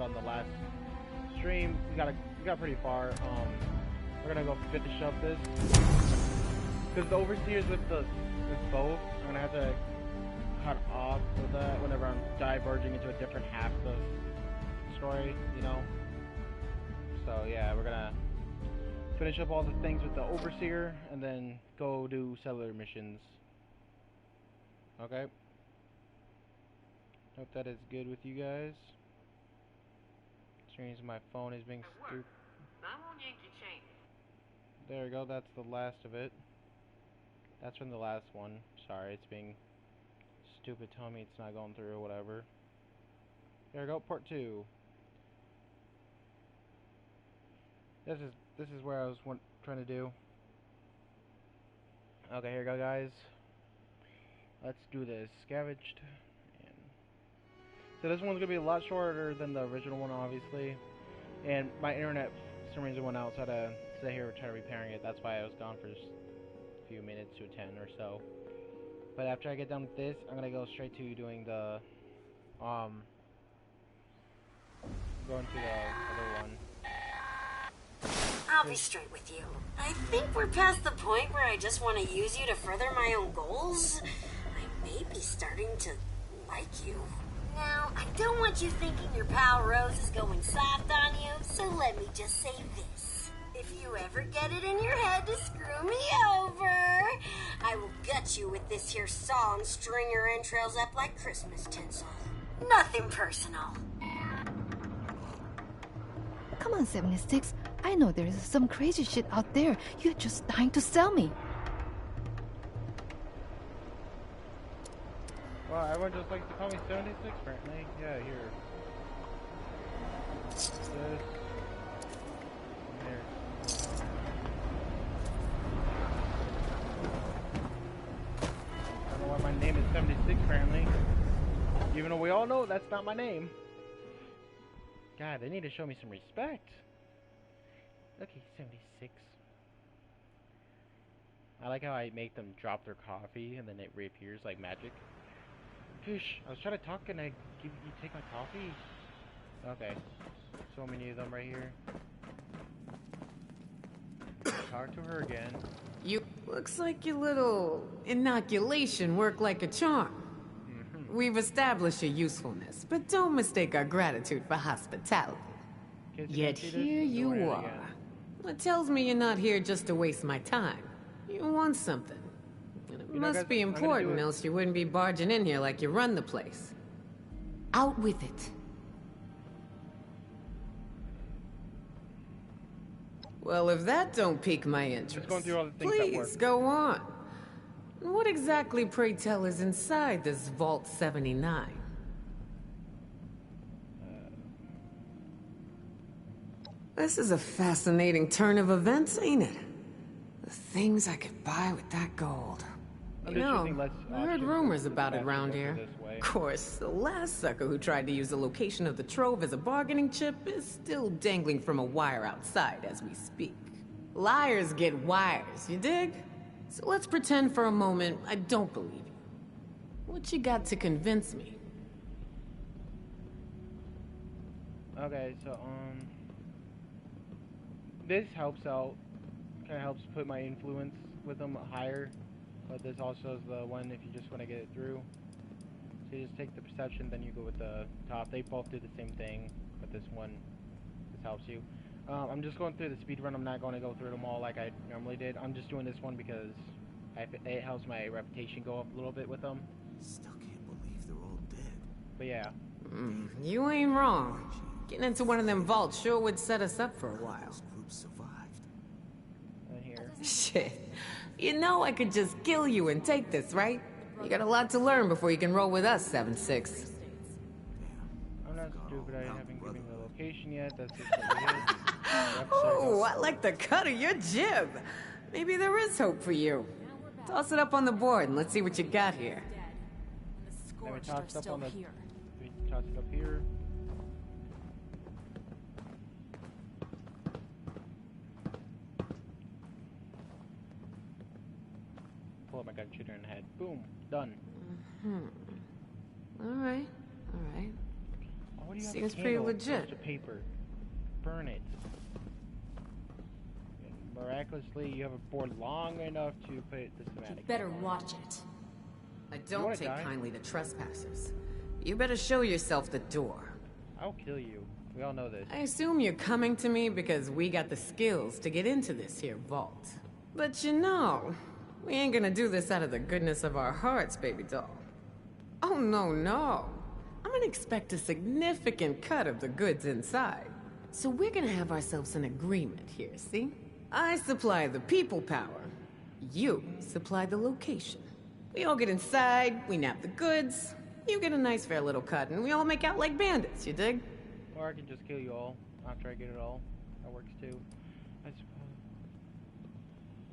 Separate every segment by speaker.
Speaker 1: about in the last stream. We got pretty far. We're gonna go finish up this because the overseers with both. I'm gonna have to cut off with that whenever I'm diverging into a different half of the story, you know. So yeah, we're gonna finish up all the things with the overseer and then go do cellular missions. Okay. Hope that is good with you guys. Strange, my phone is being stupid. There we go, that's the last of it. That's from the last one. Sorry, it's being stupid, telling me it's not going through or whatever. There we go, part 2. This is where I was trying to do. Okay, here we go, guys. Let's do this. Scavenged. So this one's gonna be a lot shorter than the original one, obviously. And my internet, for some reason, went out, so I had to sit here and try repairing it. That's why I was gone for just a few minutes to 10 or so. But after I get done with this, I'm gonna go straight to doing the going to the other one.
Speaker 2: I'll be straight with you. I think we're past the point where I just want to use you to further my own goals. I may be starting to like you. Now, I don't want you thinking your pal Rose is going soft on you, so let me just say this. If you ever get it in your head to screw me over, I will gut you with this here saw and string your entrails up like Christmas tinsel. Nothing personal.
Speaker 3: Come on, 76. I know there is some crazy shit out there. You're just dying to sell me.
Speaker 1: Well, everyone just likes to call me 76, apparently. Yeah, here. This. Here. I don't know why my name is 76, apparently. Even though we all know that's not my name. God, they need to show me some respect. Okay, 76. I like how I make them drop their coffee and then it reappears like magic. Fish, I was trying to talk and you take my coffee? Okay. So many of them right here. Talk to her again.
Speaker 4: You looks like your little inoculation worked like a charm. We've established your usefulness, but don't mistake our gratitude for hospitality. Yet here you are. It tells me you're not here just to waste my time. You want something. And it must be important, else you wouldn't be barging in here like you run the place. Out with it. Well, if that don't pique my interest, please go on. What exactly, pray tell, is inside this Vault 79? This is a fascinating turn of events, ain't it? The things I could buy with that gold. You know, I heard rumors about it around here. Of course, the last sucker who tried to use the location of the trove as a bargaining chip is still dangling from a wire outside as we speak. Liars get wires, you dig? So let's pretend for a moment I don't believe you. What you got to convince me?
Speaker 1: Okay, so, this helps out. Kind of helps put my influence with them higher. But this also is the one if you just want to get it through. So you just take the perception, then you go with the top. They both do the same thing, but this helps you. I'm just going through the speed run. I'm not going to go through them all like I normally did. I'm just doing this one because it helps my reputation go up a little bit with them.
Speaker 5: Still can't believe they're all dead.
Speaker 1: But yeah.
Speaker 4: You ain't wrong. Getting into one of them vaults sure would set us up for a while.
Speaker 5: This group survived.
Speaker 1: And here.
Speaker 4: Shit. You know I could just kill you and take this, right? You got a lot to learn before you can roll with us, 7-6.
Speaker 1: I'm not stupid. I haven't given the location yet. That's just what it is.
Speaker 4: Oh, I like the cut of your jib. Maybe there is hope for you. Toss it up on the board and let's see what you got here.
Speaker 1: Let me toss it up on the. Let me toss it up here. Pull up my gun, shoot her in the head. Boom, done.
Speaker 4: All right.
Speaker 1: Oh, what do you have
Speaker 4: Seems pretty legit.
Speaker 1: The paper. Burn it. And miraculously, you have a board long enough to put the schematic.
Speaker 2: You better watch it.
Speaker 4: I don't take kindly to trespassers. You better show yourself the door.
Speaker 1: I'll kill you. We all know this.
Speaker 4: I assume you're coming to me because we got the skills to get into this here vault. But you know, we ain't gonna do this out of the goodness of our hearts, baby doll. Oh, no, no. I'm gonna expect a significant cut of the goods inside. So we're gonna have ourselves an agreement here, see? I supply the people power. You supply the location. We all get inside, we nab the goods, you get a nice fair little cut, and we all make out like bandits, you dig?
Speaker 1: Or I can just kill you all after I get it all. That works too, I suppose.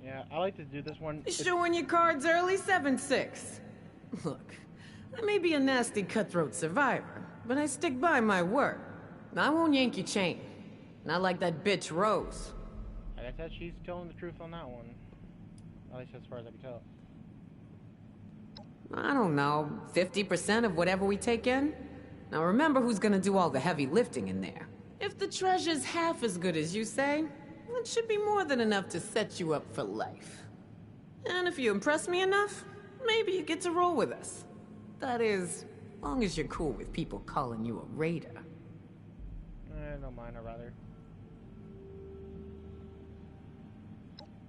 Speaker 1: Yeah, I like to do this one.
Speaker 4: Showing your cards early, 7-6. Look, I may be a nasty cutthroat survivor, but I stick by my word. I won't yank your chain. Not like that bitch Rose.
Speaker 1: I guess that she's telling the truth on that one. At least as far as I can tell.
Speaker 4: I don't know, 50% of whatever we take in? Now remember who's gonna do all the heavy lifting in there. If the treasure's half as good as you say, it should be more than enough to set you up for life. And if you impress me enough, maybe you get to roll with us. That is, long as you're cool with people calling you a raider.
Speaker 1: Don't mind, I'd rather.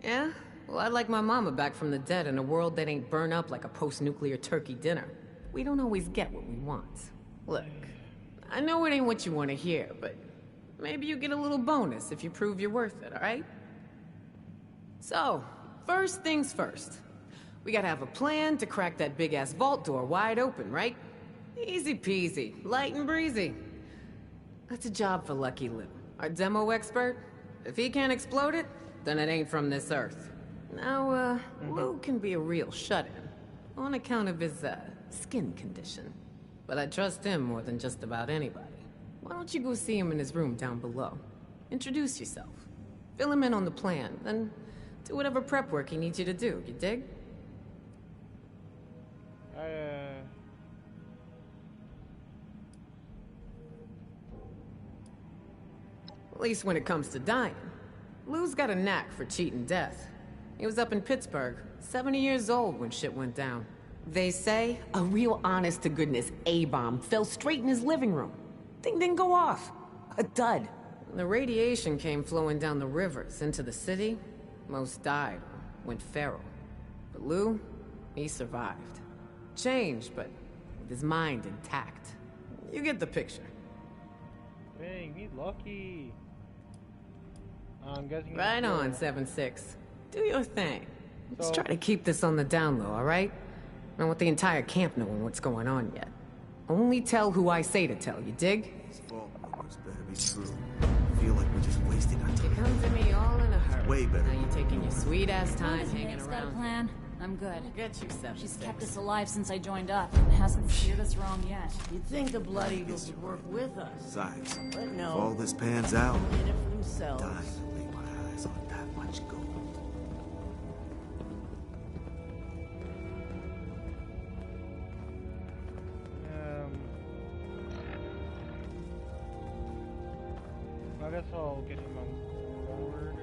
Speaker 4: Yeah? Well, I'd like my mama back from the dead in a world that ain't burned up like a post-nuclear turkey dinner. We don't always get what we want. Look, I know it ain't what you want to hear, but maybe you get a little bonus if you prove you're worth it, alright? So, first things first. We gotta have a plan to crack that big-ass vault door wide open, right? Easy peasy, light and breezy. That's a job for Lucky Lou, our demo expert. If he can't explode it, then it ain't from this earth. Now, Lou can be a real shut-in, on account of his, skin condition. But I trust him more than just about anybody. Why don't you go see him in his room down below? Introduce yourself. Fill him in on the plan, then do whatever prep work he needs you to do, you dig? At least when it comes to dying. Lou's got a knack for cheating death. He was up in Pittsburgh, 70 years old when shit went down. They say a real honest-to-goodness A-bomb fell straight in his living room. Thing didn't go off. A dud. The radiation came flowing down the rivers into the city. Most died or went feral. But Lou, he survived. Changed, but with his mind intact. You get the picture.
Speaker 1: Dang, he's lucky. I'm guessing.
Speaker 4: Right on, 7-6. Do your thing. Let's try to keep this on the down low, alright? I don't want the entire camp knowing what's going on yet. Only tell who I say to tell, you dig?
Speaker 5: These vault rumors better be true. I feel like we're just wasting our
Speaker 4: You
Speaker 5: time.
Speaker 4: come to me all in a hurry.
Speaker 5: Way better.
Speaker 4: Now you're taking your sweet-ass time hanging
Speaker 6: Nick's got a
Speaker 4: around.
Speaker 6: plan. I'm good.
Speaker 4: Get you, 7-6.
Speaker 6: She's kept us alive since I joined up and hasn't steered us wrong yet.
Speaker 7: You'd think the Blood Eagles would work with us.
Speaker 5: Besides,
Speaker 7: But
Speaker 5: if
Speaker 7: no.
Speaker 5: all this pans out,
Speaker 7: They're in it for
Speaker 5: I'm
Speaker 7: themselves.
Speaker 5: dying to lay my eyes on that much gold.
Speaker 1: I guess I'll get him on board.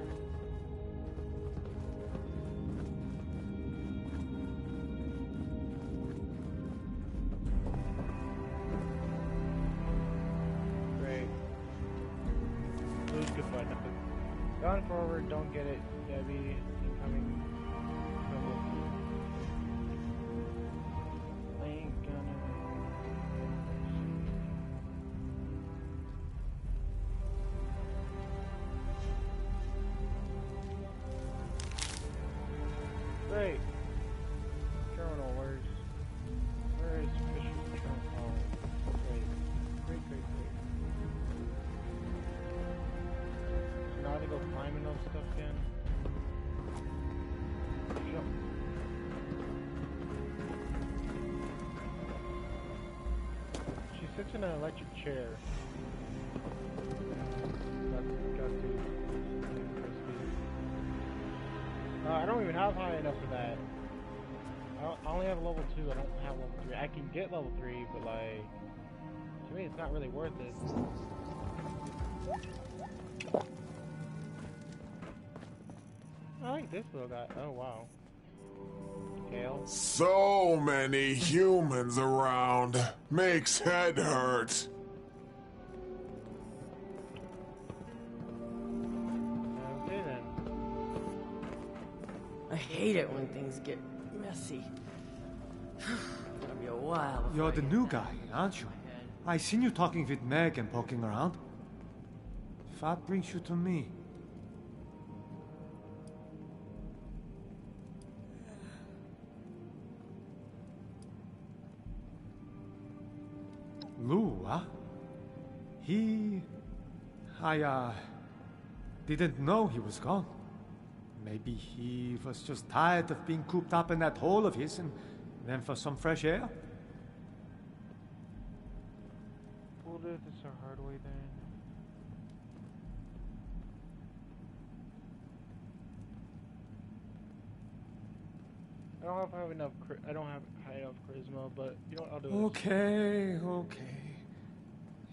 Speaker 1: Great. Lose good fight. Going forward, don't get it. Debbie, incoming. I ain't gonna. Great. Terminal, where is Fisher's terminal? Oh, great. So now I have to go climbing those stuff again. Jump. She sits in an electric chair. I don't even have high enough for that. I only have level 2, I don't have level 3. I can get level 3, but like, To me, it's not really worth it. I like this little guy. Oh, wow. Kale.
Speaker 8: So many humans around. Makes head hurt.
Speaker 1: Okay, then.
Speaker 7: I hate it when things get messy. It's gonna be a while.
Speaker 9: You're the new guy, aren't you? I seen you talking with Meg and poking around. What brings you to me? Lou, huh? I didn't know he was gone. Maybe he was just tired of being cooped up in that hole of his and went for some fresh air?
Speaker 1: Well, this is a hard way then. I don't have enough. I don't have high enough charisma, but you know what? I'll do it.
Speaker 9: Okay.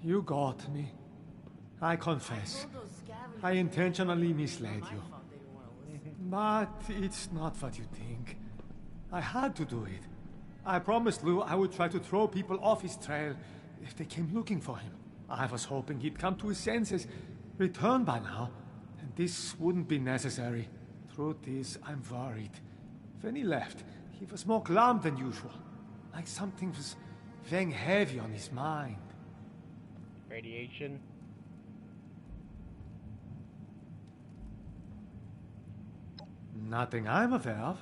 Speaker 9: You got me. I confess. I intentionally misled you. But it's not what you think. I had to do it. I promised Lou I would try to throw people off his trail if they came looking for him. I was hoping he'd come to his senses, return by now, and this wouldn't be necessary. Truth is, I'm worried. When he left, he was more glum than usual. Like something was weighing heavy on his mind.
Speaker 1: Radiation.
Speaker 9: Nothing I'm aware of.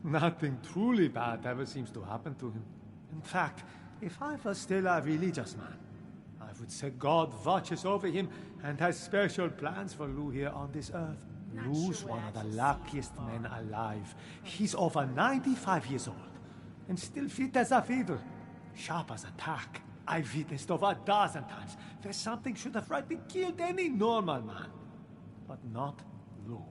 Speaker 9: Nothing truly bad ever seems to happen to him. In fact, if I was still a religious man, I would say God watches over him and has special plans for Lou here on this earth. Lou's one of the luckiest men alive. He's over 95 years old and still fit as a fiddle. Sharp as a tack. I've witnessed over a dozen times where something should have rightly killed any normal man. But not Lou.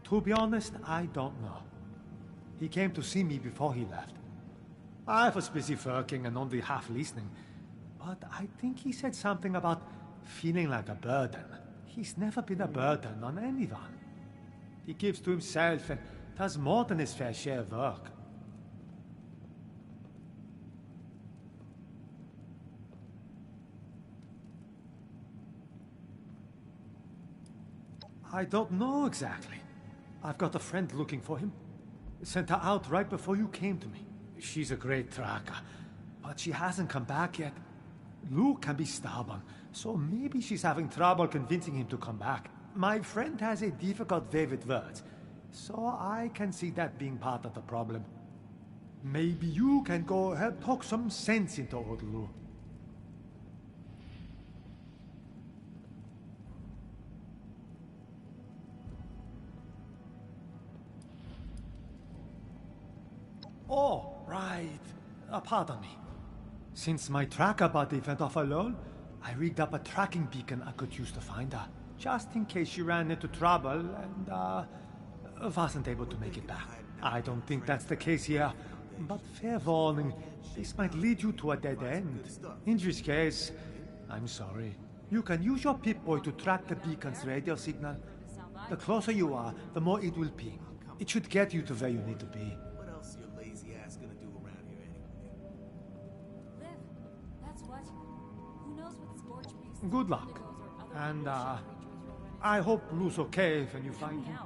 Speaker 9: To be honest, I don't know. He came to see me before he left. I was busy working and only half listening. But I think he said something about feeling like a burden. He's never been a burden on anyone. He gives to himself and does more than his fair share of work. I don't know exactly. I've got a friend looking for him. Sent her out right before you came to me. She's a great tracker, but she hasn't come back yet. Lou can be stubborn, so maybe she's having trouble convincing him to come back. My friend has a difficult way with words, so I can see that being part of the problem. Maybe you can go help talk some sense into old Lou. Oh, right. Pardon me. Since my tracker buddy went off alone, I rigged up a tracking beacon I could use to find her. Just in case she ran into trouble and, wasn't able to make it back. I don't think that's the case here, but fair warning, this might lead you to a dead end. In which case, I'm sorry. You can use your Pip-Boy to track the beacon's radio signal. The closer you are, the more it will ping. It should get you to where you need to be. Good luck. And, I hope Lou's okay when you find him.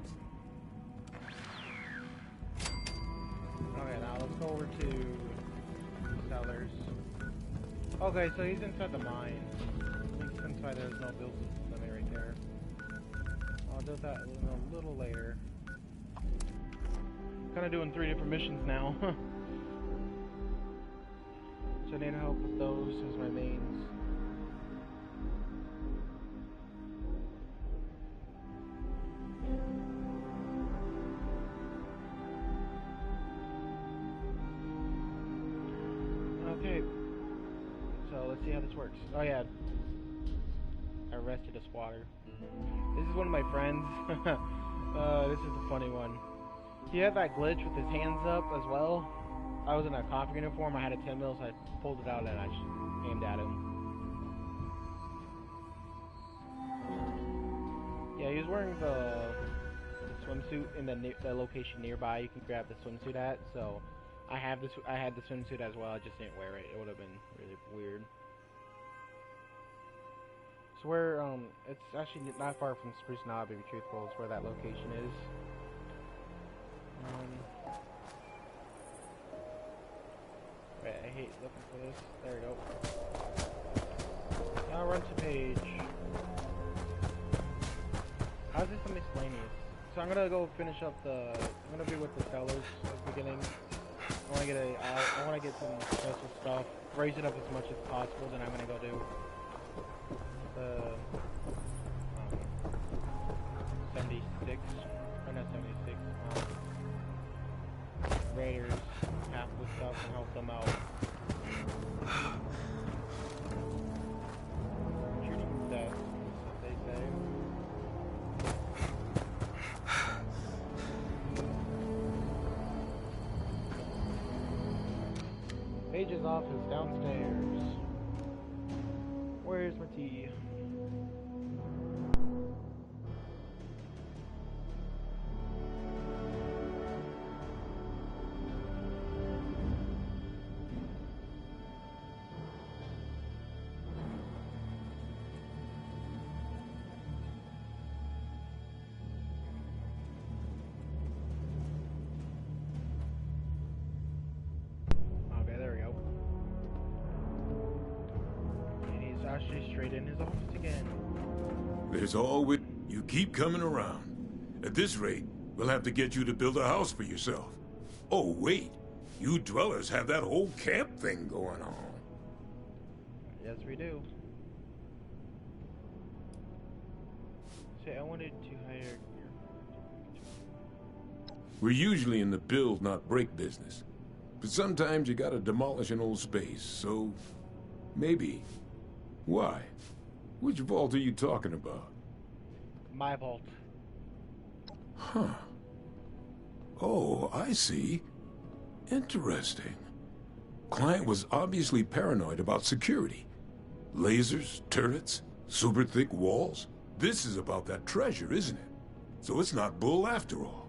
Speaker 1: Okay, now let's go over to Sellers. Okay, so he's inside the mine. He's inside, there's no build system right there. I'll do that a little later. Kind of doing 3 different missions now. So I need help with those as my mains. Okay, so let's see how this works. Oh yeah, arrested a squatter. This is one of my friends. This is a funny one. He had that glitch with his hands up as well. I was in a cop uniform. I had a 10 mil, so I pulled it out and I just aimed at him. Yeah, he was wearing the swimsuit in the location nearby. You can grab the swimsuit at. So I had the swimsuit as well. I just didn't wear it. It would have been really weird. So where it's actually not far from Spruce Knob, to be truthful. It's where that location is. Wait, I hate looking for this. There we go. Now run to page. How's this miscellaneous? So I'm gonna go finish up the. I'm gonna be with the sellers at the beginning. I wanna get I wanna get some special stuff, raise it up as much as possible. Then I'm gonna go do the 76, or not 76. Raiders, half the stuff, and help them out. Shooting death, as they say. Page's office downstairs. Where's my tea? Straight in his office again.
Speaker 10: There's always... You keep coming around. At this rate, we'll have to get you to build a house for yourself. Oh, wait. You dwellers have that whole camp thing going on.
Speaker 1: Yes, we do. Say, I wanted to hire...
Speaker 10: We're usually in the build, not break business. But sometimes you gotta demolish an old space, so... maybe... Why? Which vault are you talking about?
Speaker 1: My vault.
Speaker 10: Huh. Oh, I see. Interesting. Client was obviously paranoid about security. Lasers, turrets, super thick walls. This is about that treasure, isn't it? So it's not bull after all.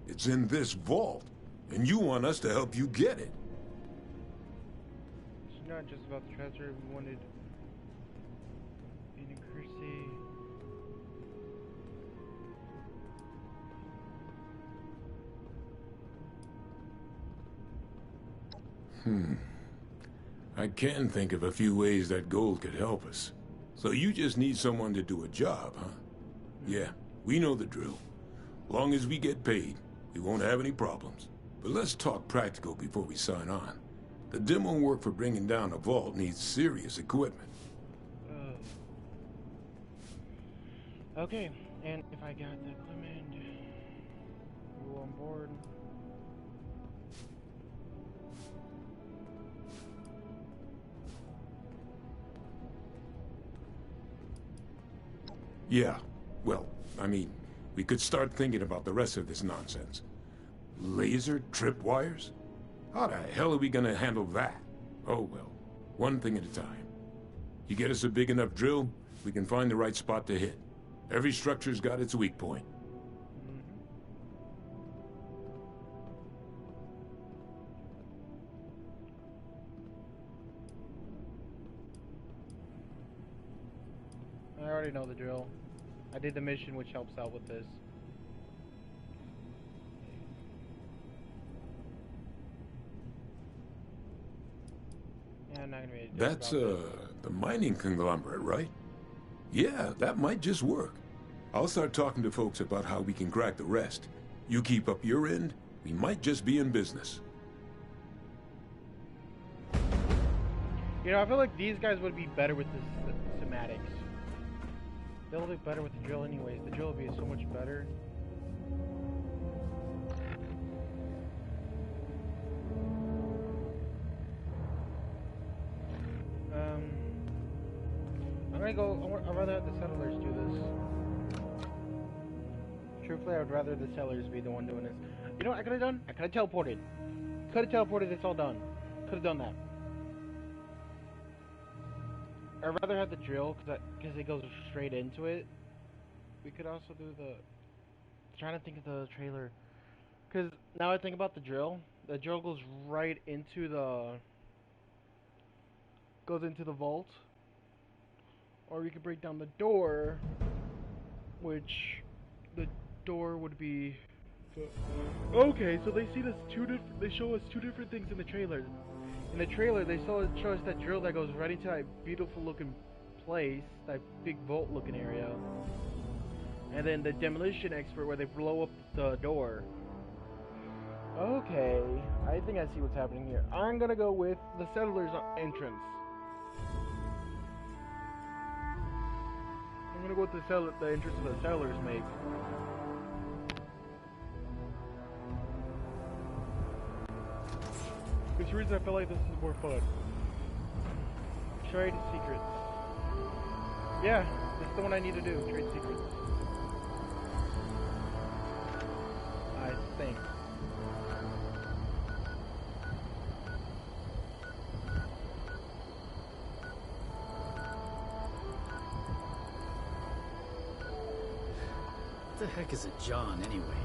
Speaker 10: It's in this vault, and you want us to help you get it.
Speaker 1: It's not just about the treasure. We wanted...
Speaker 10: I can think of a few ways that gold could help us. So you just need someone to do a job, huh? Yeah, we know the drill. Long as we get paid, we won't have any problems. But let's talk practical before we sign on. The demo work for bringing down a vault needs serious equipment.
Speaker 1: Okay, and if I got the equipment, you on board?
Speaker 10: Yeah, well, I mean, we could start thinking about the rest of this nonsense. Laser tripwires? How the hell are we gonna handle that? Oh well, one thing at a time. You get us a big enough drill, we can find the right spot to hit. Every structure's got its weak point.
Speaker 1: I already know the drill. I did the mission, which helps out with this. Yeah, I'm not gonna be
Speaker 10: That's, the mining conglomerate, right? Yeah, that might just work. I'll start talking to folks about how we can crack the rest. You keep up your end, we might just be in business.
Speaker 1: You know, I feel like these guys would be better with the schematics. They'll be better with the drill anyways. The drill would be so much better. I'm I'd rather have the settlers do this. Truthfully, I would rather the settlers be the one doing this. You know what I could have done? I could have teleported. Could have teleported, it's all done. Could have done that. I'd rather have the drill, because it goes straight into it. We could also do the... I'm trying to think of the trailer. Because now I think about the drill goes right into the... goes into the vault. Or we could break down the door, which the door would be... Okay, so they show us two different things in the trailer. In the trailer, they show us that drill that goes right into that beautiful looking place, that big vault looking area. And then the demolition expert where they blow up the door. Okay, I think I see what's happening here. I'm gonna go with the settlers' entrance. I'm gonna go with the entrance of the settlers make. For some reason I feel like this is more fun. Trade secrets. Yeah, this is the one I need to do. Trade secrets. I think.
Speaker 11: What the heck is a John, anyway?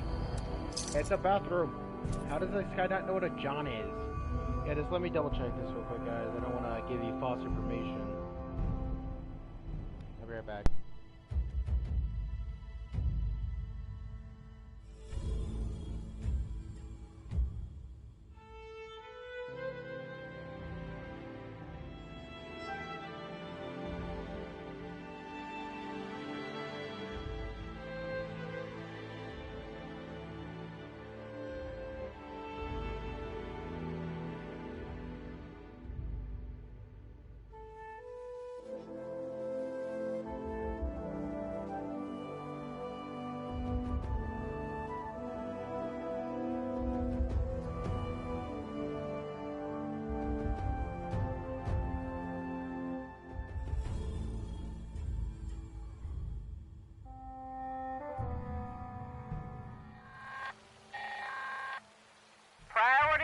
Speaker 1: It's a bathroom. How does this guy not know what a John is? Yeah, just let me double check this real quick, guys. I don't want to give you false information. I'll be right back.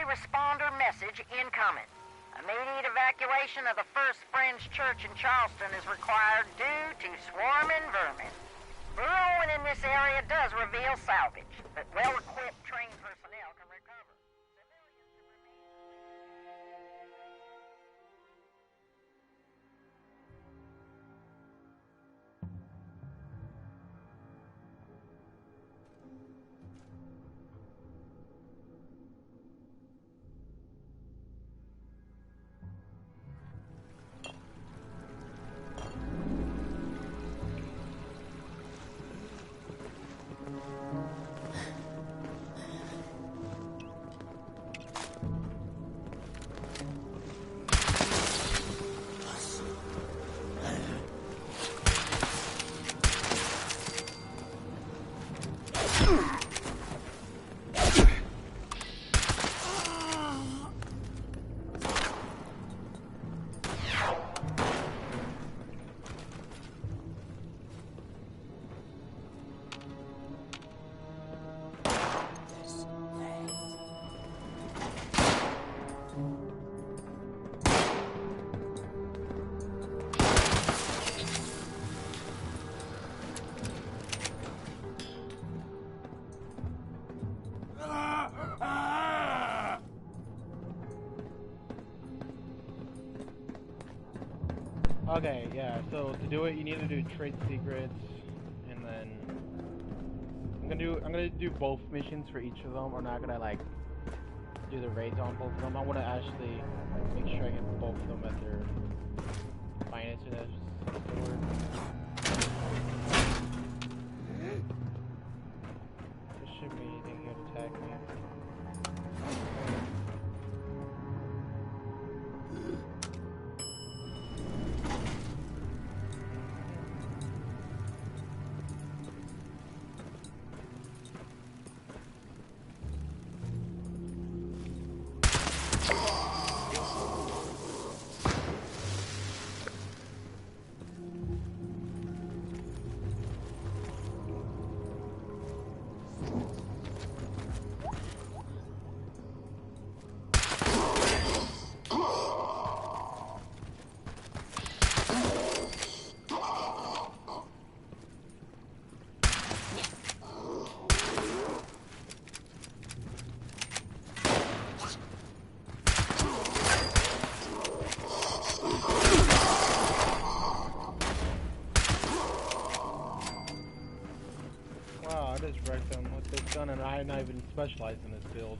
Speaker 12: Responder message incoming. Immediate evacuation of the First Friends Church in Charleston is required due to swarming vermin. Burrowing in this area does reveal salvage, but well-equipped trained personnel can recover. Civilians can remain...
Speaker 1: Okay, yeah, so to do it you need to do trade secrets, and then I'm gonna do both missions for each of them. I'm not gonna like do the raids on both of them. I wanna actually make sure I get both of them at their finest, and that's just the word. There shouldn't be anything here to attack me. might not even specialize in this build.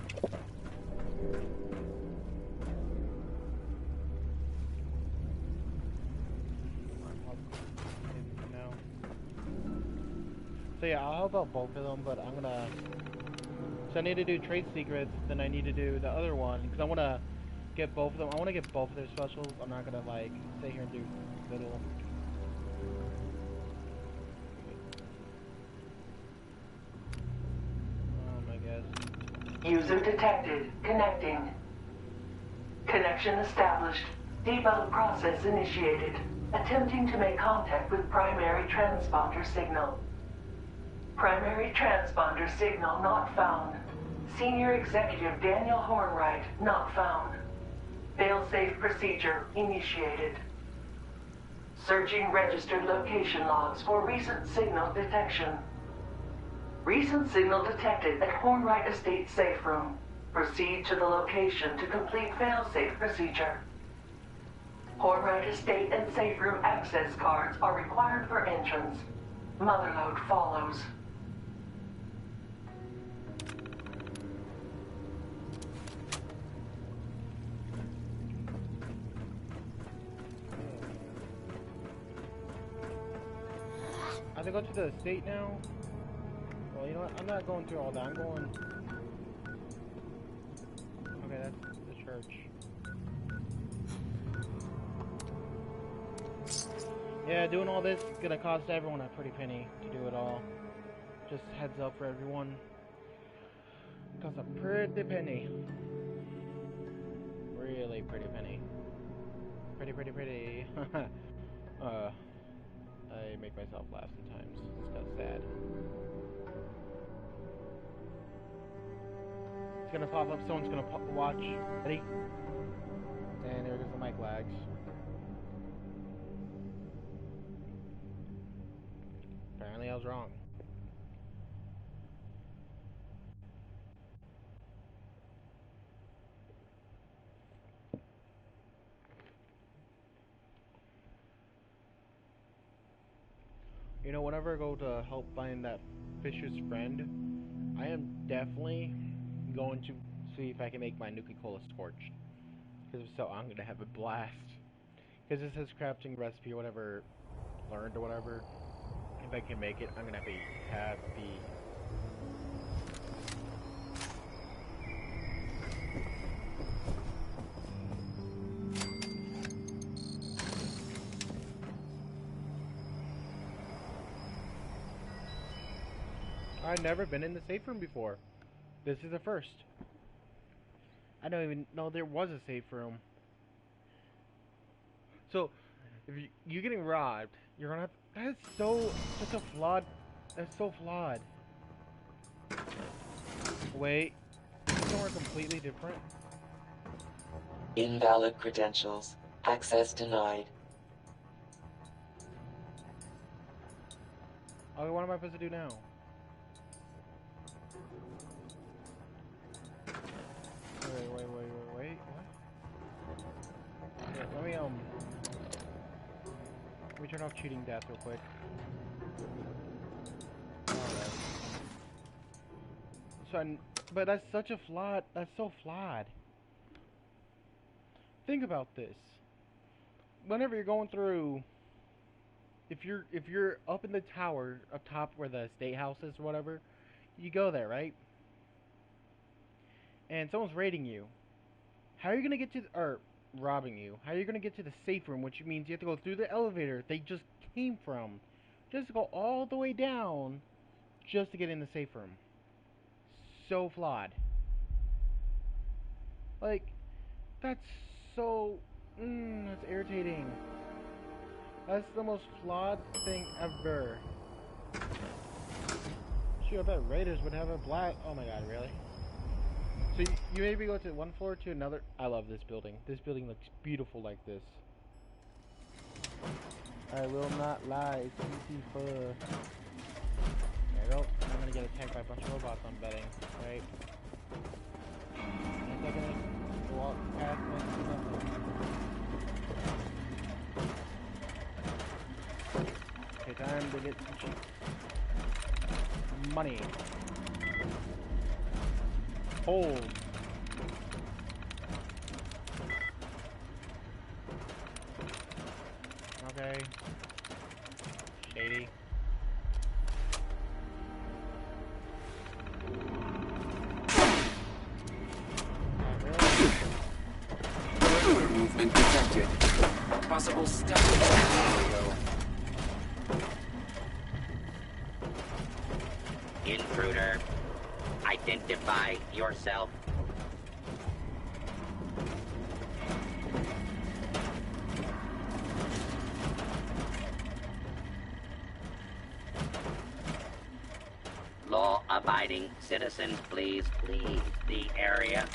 Speaker 1: So yeah, I'll help out both of them, but I'm gonna... So I need to do trade secrets, then I need to do the other one, because I want to get both of them. I want to get both of their specials. I'm not gonna like sit here and do little. I guess.
Speaker 13: User detected. Connecting. Connection established. Debug process initiated. Attempting to make contact with primary transponder signal. Primary transponder signal not found. Senior Executive Daniel Hornwright not found. Failsafe procedure initiated. Searching registered location logs for recent signal detection. Recent signal detected at Hornwright Estate safe room. Proceed to the location to complete failsafe procedure. Hornwright Estate and safe room access cards are required for entrance. Motherlode follows.
Speaker 1: I have to go to the estate now? Well, you know what? I'm not going through all that. I'm going... Okay, that's the church. Yeah, doing all this is gonna cost everyone a pretty penny to do it all. Just heads up for everyone. Costs a pretty penny. Really pretty penny. Pretty. I make myself laugh sometimes. It's kind of sad. It's gonna pop up. Someone's gonna watch. Ready? And there goes the mic lags. Apparently I was wrong. You know, whenever I go to help find that Fisher's friend, I am definitely going to see if I can make my Nuka-Cola scorched. Because if so, I'm going to have a blast. Because it says crafting recipe or whatever, learned or whatever. If I can make it, I'm going to be happy. I've never been in the safe room before. This is the first. I don't even know there was a safe room. So, if you're getting robbed, you're gonna have... That is such a flawed... That's so flawed. Wait. Is this somewhere completely different?
Speaker 14: Invalid credentials. Access denied.
Speaker 1: Okay, what am I supposed to do now? Wait, what? Yeah, let me turn off cheating death real quick. So, but that's such a flawed, that's so flawed. Think about this. Whenever you're going through, if you're up in the tower, up top where the state house is or whatever, you go there, right? And someone's raiding you. How are you gonna get to, or robbing you? How are you gonna get to the safe room? Which means you have to go through the elevator they just came from, just to go all the way down, just to get in the safe room. So flawed. Like, that's so, that's irritating. That's the most flawed thing ever. Shoot, I bet raiders would have a blast. Oh my god, really? So you maybe go to one floor to another. I love this building. This building looks beautiful like this. I will not lie. It's beautiful. There you go. I'm gonna get attacked by a bunch of robots, I'm betting. Right? I'm not gonna walk past and see nothing. Okay, time to get some cheap money. cold. Okay. Shady.
Speaker 15: Perimeter movement detected. Possible step scenario.
Speaker 16: Intruder, identify yourself. Law-abiding citizens, please leave the area.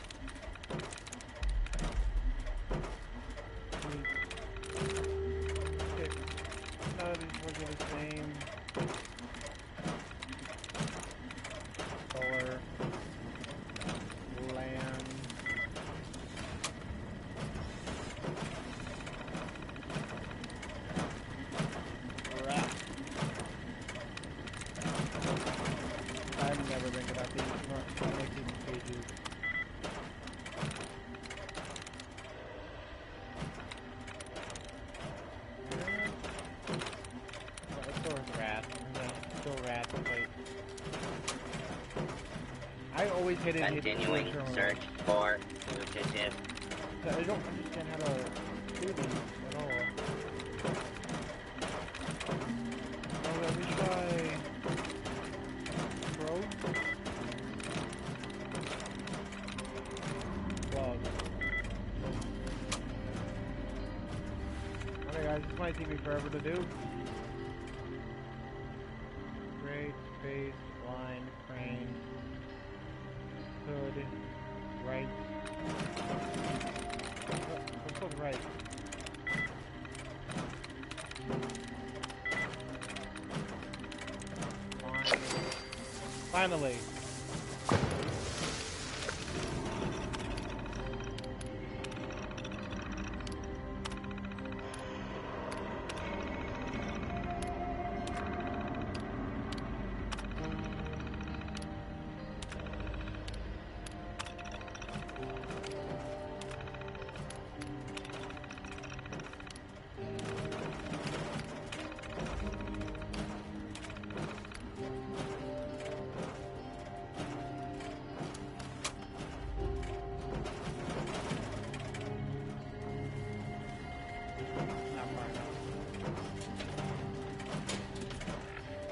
Speaker 1: None of these ones are the same. Solar. Land. Rat. I've never been good at these. Not like these pages. I always hit it.
Speaker 16: Continuing search for fugitive.
Speaker 1: I don't understand how to do these at all. Oh, let me try. Probe. Plug. Okay, guys, this might take me forever to do. Grade, space, line, crane. Hood, right. Let's go right. Finally.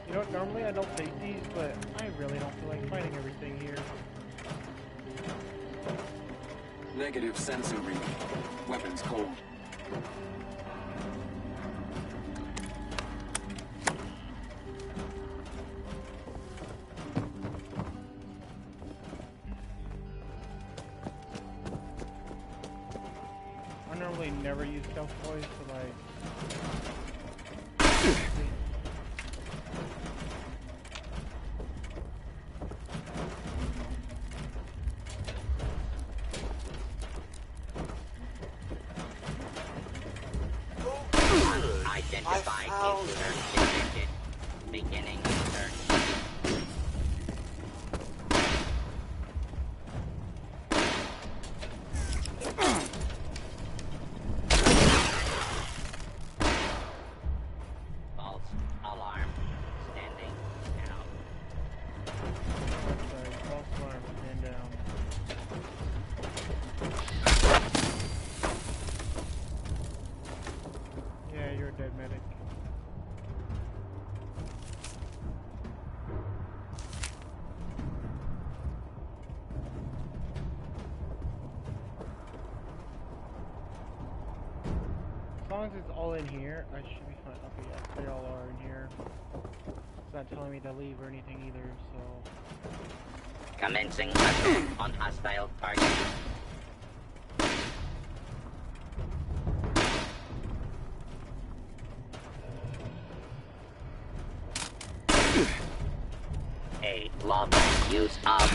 Speaker 1: You know what, normally I don't take these, but I really don't feel like fighting everything here.
Speaker 15: Negative sensor reading. Weapons cold.
Speaker 1: I normally never use stealth boys to like...
Speaker 16: Identify intruder detected. Beginning search. False alarm. Standing down.
Speaker 1: Sorry, false alarm, stand down. Yeah, you're a dead medic. As long as it's all in here, I should be fine. Okay, yes, they all are in here. It's not telling me to leave or anything either, so...
Speaker 16: Commencing assault on hostile target. A lawful use of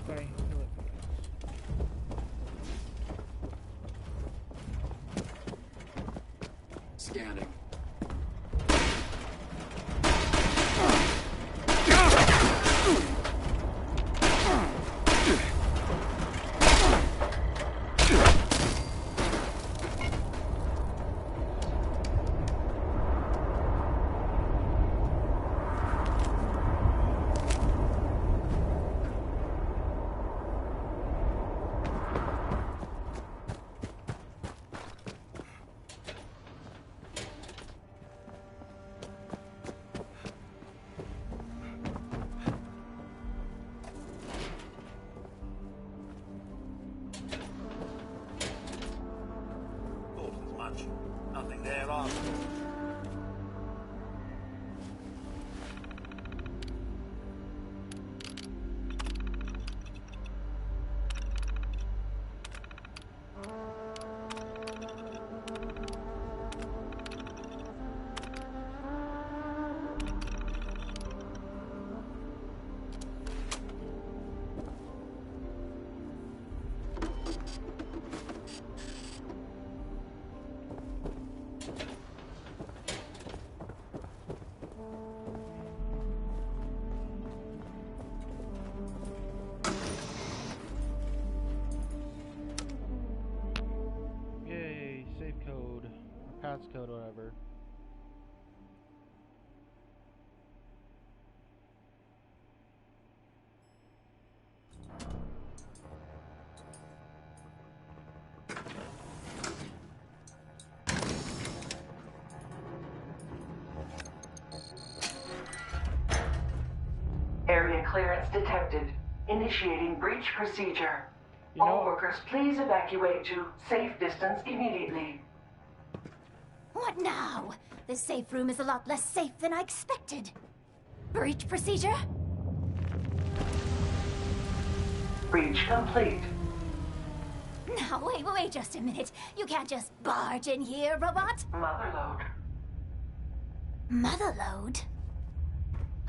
Speaker 1: Sorry, kill it.
Speaker 15: Scanning.
Speaker 17: Nothing there after.
Speaker 1: Code, whatever.
Speaker 13: Area clearance detected. Initiating breach procedure. All workers, please evacuate to safe distance immediately.
Speaker 18: What now? This safe room is a lot less safe than I expected. Breach procedure?
Speaker 13: Breach complete.
Speaker 18: Now, wait just a minute. You can't just barge in here, robot.
Speaker 13: Motherload.
Speaker 18: Motherload?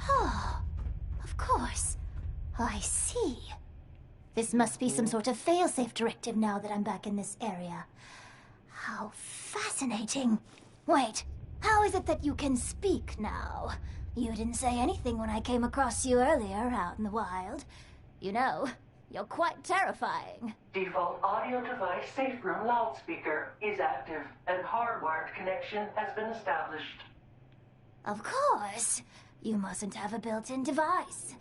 Speaker 18: Oh, of course. I see. This must be some sort of failsafe directive now that I'm back in this area. How fascinating. Wait, how is it that you can speak now? You didn't say anything when I came across you earlier out in the wild. You know, you're quite terrifying.
Speaker 13: Default audio device safe room loudspeaker is active and hardwired connection has been established.
Speaker 18: Of course. You mustn't have a built-in device.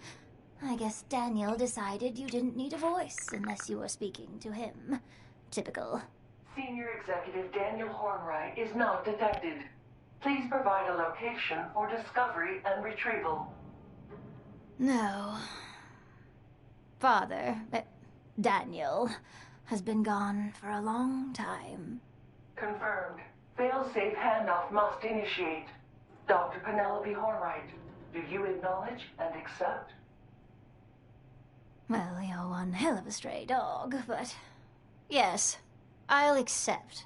Speaker 18: I guess Daniel decided you didn't need a voice unless you were speaking to him. Typical.
Speaker 13: Senior Executive Daniel Hornwright is not detected. Please provide a location for discovery and retrieval.
Speaker 18: No. Father, Daniel, has been gone for a long time.
Speaker 13: Confirmed. Failsafe handoff must initiate. Dr. Penelope Hornwright, do you acknowledge and accept?
Speaker 18: Well, you're one hell of a stray dog, but yes, I'll accept.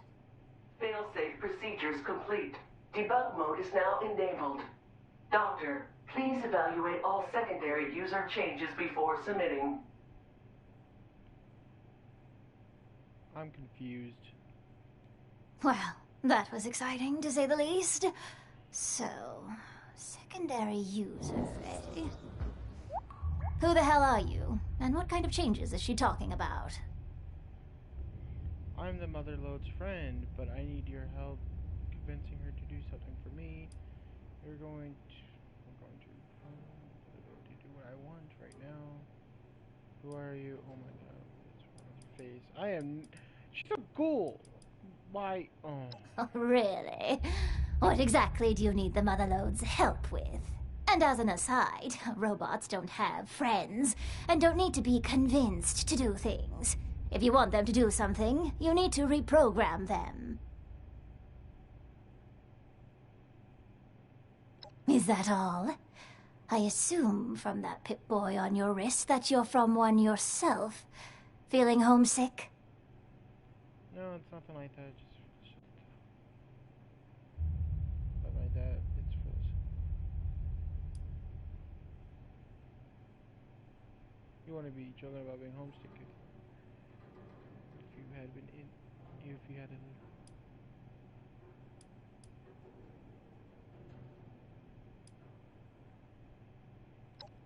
Speaker 13: Failsafe procedures complete. Debug mode is now enabled. Doctor, please evaluate all secondary user changes before submitting.
Speaker 1: I'm confused.
Speaker 18: Well, that was exciting, to say the least. So, secondary user, eh? Who the hell are you? And what kind of changes is she talking about?
Speaker 1: I'm the Motherlode's friend, but I need your help convincing her to do something for me. I'm going to do what I want right now. Who are you? Oh my god, it's her face. I am. She's a ghoul. Why?
Speaker 18: Oh, really? What exactly do you need the Motherlode's help with? And as an aside, robots don't have friends, and don't need to be convinced to do things. If you want them to do something, you need to reprogram them. Is that all? I assume from that Pip-Boy on your wrist that you're from one yourself. Feeling homesick?
Speaker 1: No, it's nothing like that. Just something like that. It's for this. You want to be joking about being homesick if you had been if you had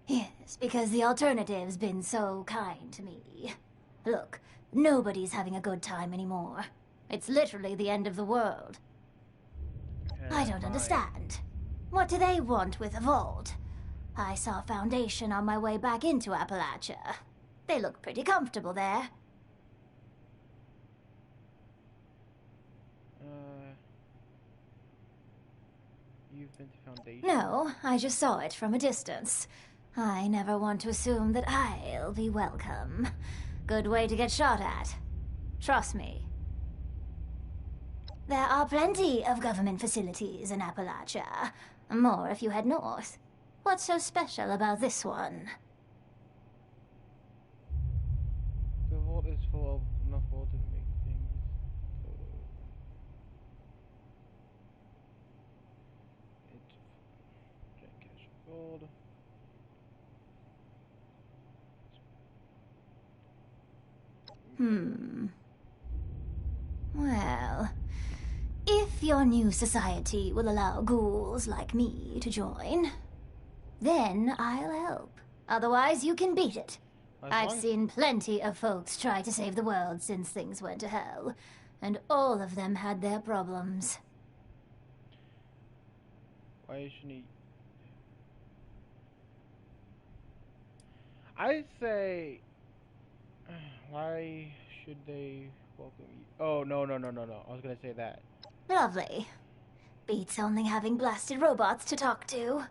Speaker 18: Yes, because the alternative's been so kind to me. Look, nobody's having a good time anymore. It's literally the end of the world. I don't understand. What do they want with a vault? I saw Foundation on my way back into Appalachia. They look pretty comfortable there.
Speaker 1: You've been to Foundation?
Speaker 18: No, I just saw it from a distance. I never want to assume that I'll be welcome. Good way to get shot at. Trust me. There are plenty of government facilities in Appalachia. More if you head north. What's so special about this one?
Speaker 1: The vault is full of enough gold to make things. Giant cache of gold.
Speaker 18: Well, if your new society will allow ghouls like me to join, then I'll help. Otherwise, you can beat it. I've seen plenty of folks try to save the world since things went to hell, and all of them had their problems.
Speaker 1: Why shouldn't he? I say, why should they welcome you? Oh, no. I was gonna say that.
Speaker 18: Lovely. Beats only having blasted robots to talk to.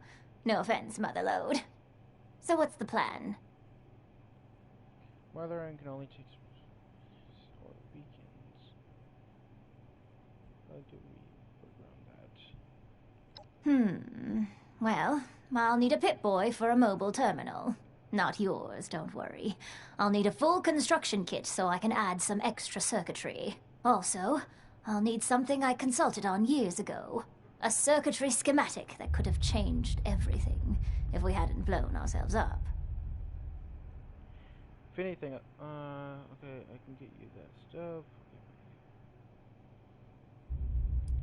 Speaker 18: No offense, Motherlode. So what's the plan?
Speaker 1: Motherland can only take sort beacons. How do we work around that?
Speaker 18: Well, I'll need a Pip-Boy for a mobile terminal. Not yours, don't worry. I'll need a full construction kit so I can add some extra circuitry. Also, I'll need something I consulted on years ago. A circuitry schematic that could have changed everything if we hadn't blown ourselves up.
Speaker 1: If anything, okay, I can get you that stuff.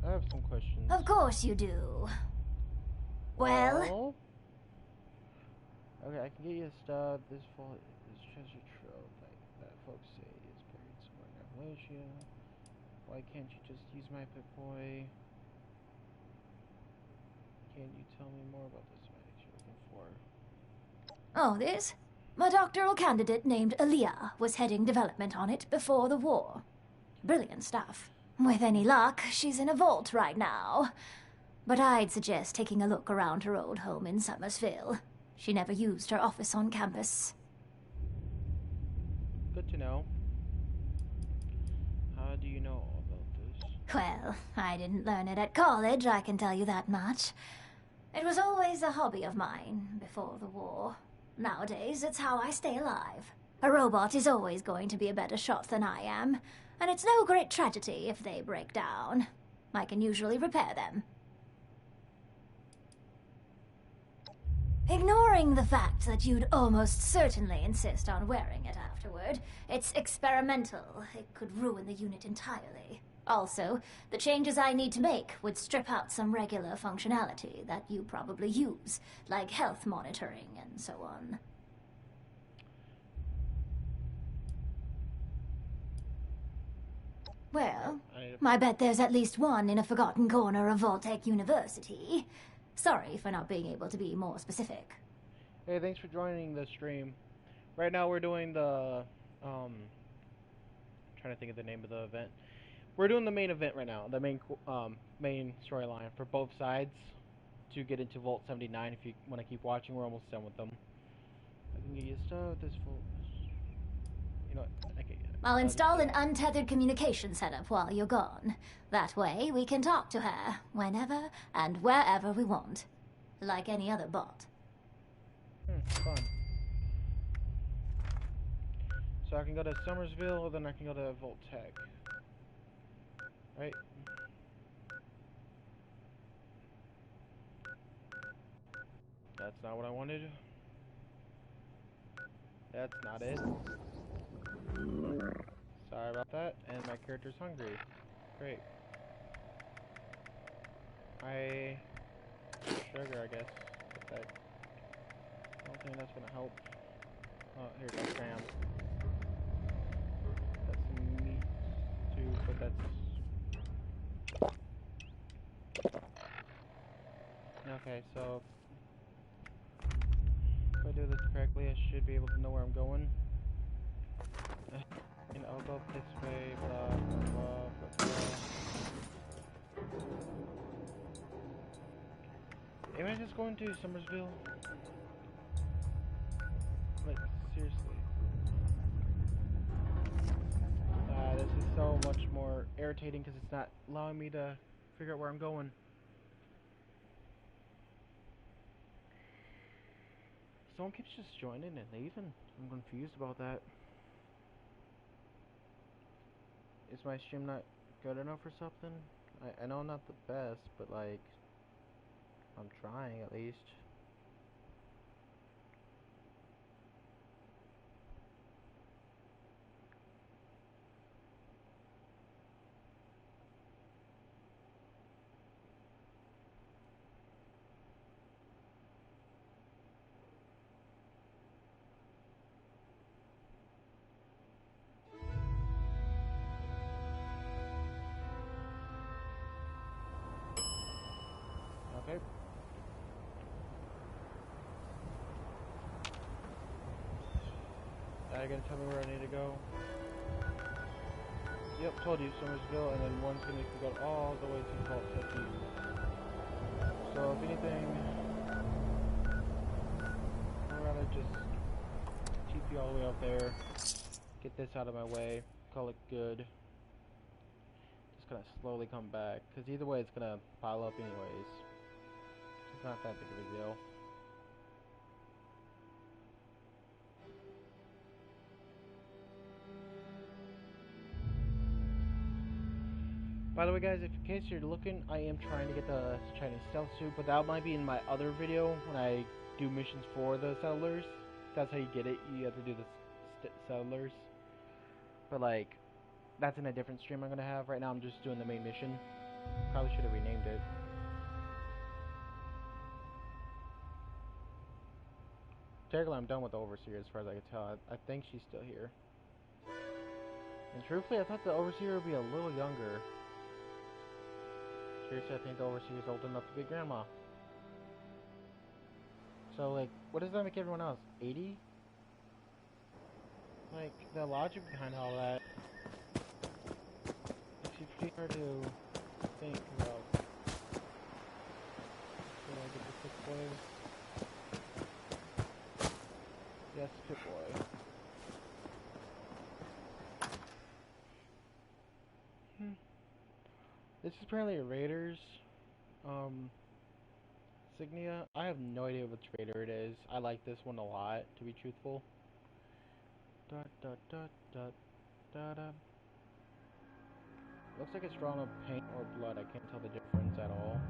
Speaker 1: I have some questions.
Speaker 18: Of course you do. Well?
Speaker 1: Okay, I can get you the stuff. This treasure trove that folks say is buried somewhere in Appalachia. Why can't you just use my Pip-Boy? Can you tell me more about the schematics you're looking for?
Speaker 18: Oh, this? My doctoral candidate named Aaliyah was heading development on it before the war. Brilliant stuff. With any luck, she's in a vault right now. But I'd suggest taking a look around her old home in Summersville. She never used her office on campus.
Speaker 1: Good to know. How do you know all about this?
Speaker 18: Well, I didn't learn it at college, I can tell you that much. It was always a hobby of mine before the war. Nowadays, it's how I stay alive. A robot is always going to be a better shot than I am, and it's no great tragedy if they break down. I can usually repair them. Ignoring the fact that you'd almost certainly insist on wearing it afterward, it's experimental. It could ruin the unit entirely. Also, the changes I need to make would strip out some regular functionality that you probably use, like health monitoring and so on. Well, I bet there's at least one in a forgotten corner of Voltech University. Sorry for not being able to be more specific.
Speaker 1: Hey, thanks for joining the stream. Right now we're doing the, trying to think of the name of the event. We're doing the main event right now, the main storyline for both sides to get into Vault 79. If you want to keep watching, we're almost done with them. I can get you stuff, this full... You know what? I can get it.
Speaker 18: I'll install an untethered communication setup while you're gone. That way, we can talk to her whenever and wherever we want. Like any other bot.
Speaker 1: Fun. So I can go to Summersville, or then I can go to Voltech. Right? That's not what I wanted. That's not it. Sorry about that. And my character's hungry. Great. Sugar, I guess. But I don't think that's gonna help. Oh, here goes Sam. That's some meat too, but that's... Okay, so... if I do this correctly, I should be able to know where I'm going. And I'll go this way, blah, blah, blah, blah, blah. Am I just going to Summersville? Like, seriously. This is so much more irritating because it's not allowing me to figure out where I'm going. Someone keeps just joining and leaving. I'm confused about that. Is my stream not good enough or something? I know I'm not the best, but like, I'm trying at least. Okay. Are you gonna tell me where I need to go? Yep, told you, Summersville, and then one's gonna make me go all the way to Vault 50. So, if anything, I'm gonna just TP all the way up there, get this out of my way, call it good. Just gonna slowly come back, because either way it's gonna pile up anyways. It's not that big of a deal. By the way guys, if in case you're looking, I am trying to get the Chinese stealth suit, but that might be in my other video when I do missions for the settlers. That's how you get it, you have to do the settlers. But like, that's in a different stream I'm gonna have. Right now I'm just doing the main mission. Probably should have renamed it. Technically I'm done with the Overseer as far as I can tell. I think she's still here. And truthfully, I thought the Overseer would be a little younger. Seriously, I think the Overseer is old enough to be grandma. So, like, what does that make everyone else? 80? Like, the logic behind all that makes it pretty hard to think about. Should I get the Pip Boy? Yes, Pip Boy. This is apparently a Raiders, insignia. I have no idea which Raider it is. I like this one a lot, to be truthful. Da da da da da da. Looks like it's drawn on paint or blood. I can't tell the difference at all.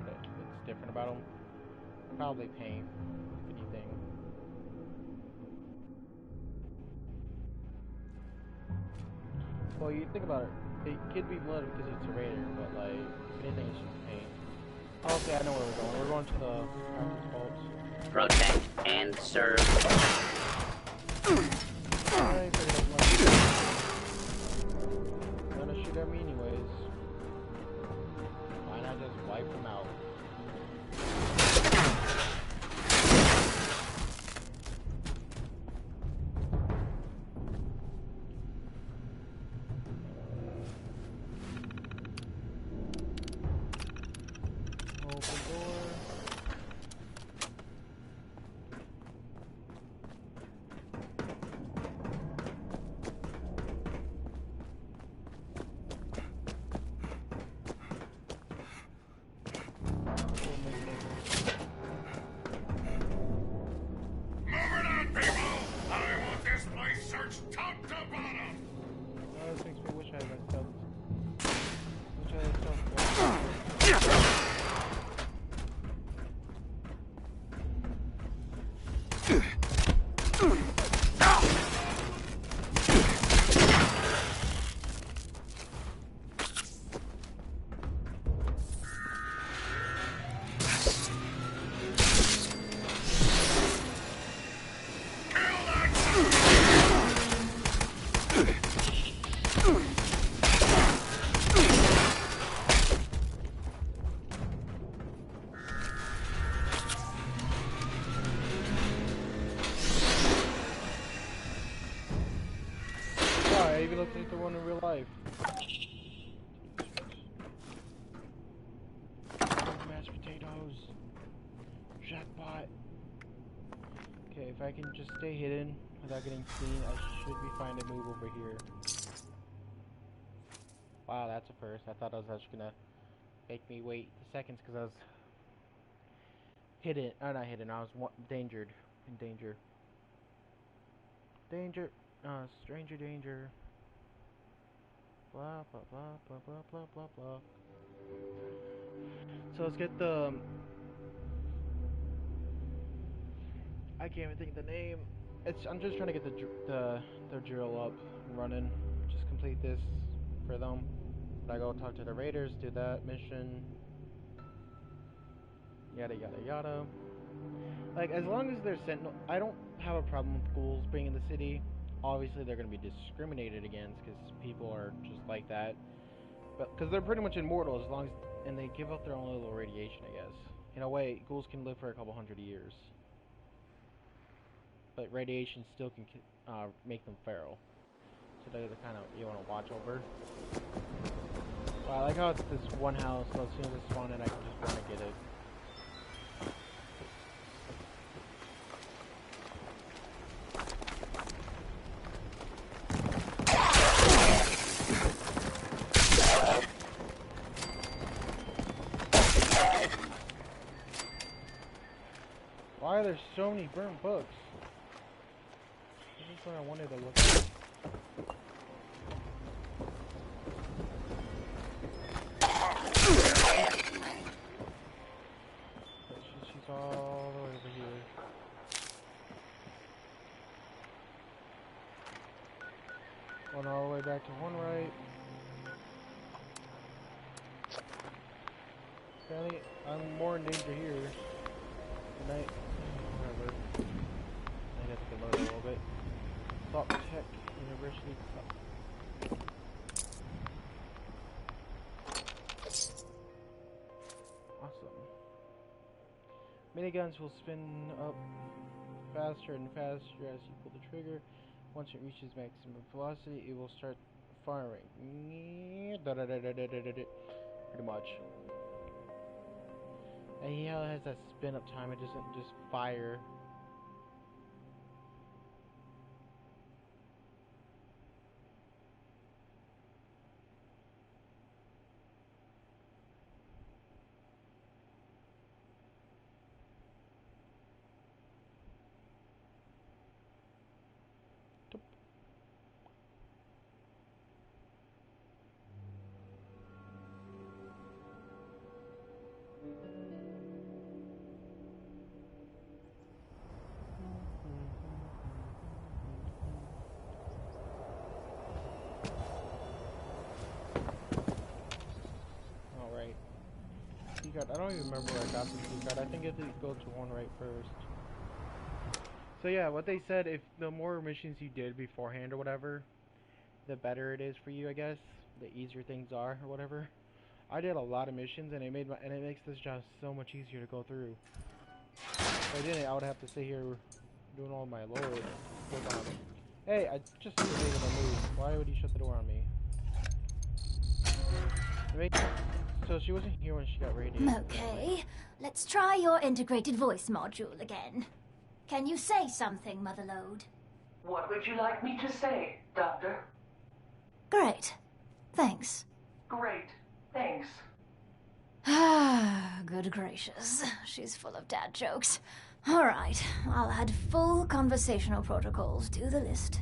Speaker 1: What's different about them? Probably paint, if anything. Well, you think about it. It could be blood because it's a Raider, but like, if anything, it's just paint. Oh, okay, I know where we're going. We're going to the practice vaults.
Speaker 16: Protect and serve.
Speaker 1: They're gonna shoot at me anyways. Why not just wipe them out? I even looked like the one in real life. Mashed potatoes. Jackpot. Okay, if I can just stay hidden without getting seen, I should be fine to move over here. Wow, that's a first. I thought I was actually gonna make me wait seconds because I was hidden. Oh, not hidden. I was endangered. In danger. Danger. Stranger danger. Blah blah blah blah blah blah blah blah. So let's get the. I can't even think of the name. I'm just trying to get the drill up and running. Just complete this for them. I go talk to the raiders, do that mission. Yada yada yada. Like, as long as they're sentinel, I don't have a problem with ghouls being in the city. Obviously, they're going to be discriminated against because people are just like that. But because they're pretty much immortal, as long as and they give up their own little radiation, I guess. In a way, ghouls can live for a couple hundred years, but radiation still can make them feral. So they're the kind of you want to watch over. Well, I like how it's this one house, so as soon as it's spawned in, I can just run and get it. Why are there so many burnt books? This is what I wanted to look at. She's all the way over here. Going all the way back to one right. Apparently, I'm more in danger here. Good night. Whatever. I have to get loaded a little bit. Salt Tech University. Awesome. Miniguns will spin up faster and faster as you pull the trigger. Once it reaches maximum velocity, it will start firing. Pretty much. And he has that spin up time, it doesn't just fire. I don't even remember where I got the key card. I think you have to go to one right first. So yeah, what they said, if the more missions you did beforehand or whatever, the better it is for you, I guess. The easier things are or whatever. I did a lot of missions and it makes this job so much easier to go through. If I didn't, I would have to sit here doing all my load. Hey, I just made a move. Why would he shut the door on me? So she wasn't here when she got radiated.
Speaker 18: Okay, let's try your integrated voice module again. Can you say something, Motherlode?
Speaker 13: What would you like me to say, Doctor?
Speaker 18: Great. Thanks.
Speaker 13: Great. Thanks.
Speaker 18: Ah, good gracious. She's full of dad jokes. All right, I'll add full conversational protocols to the list.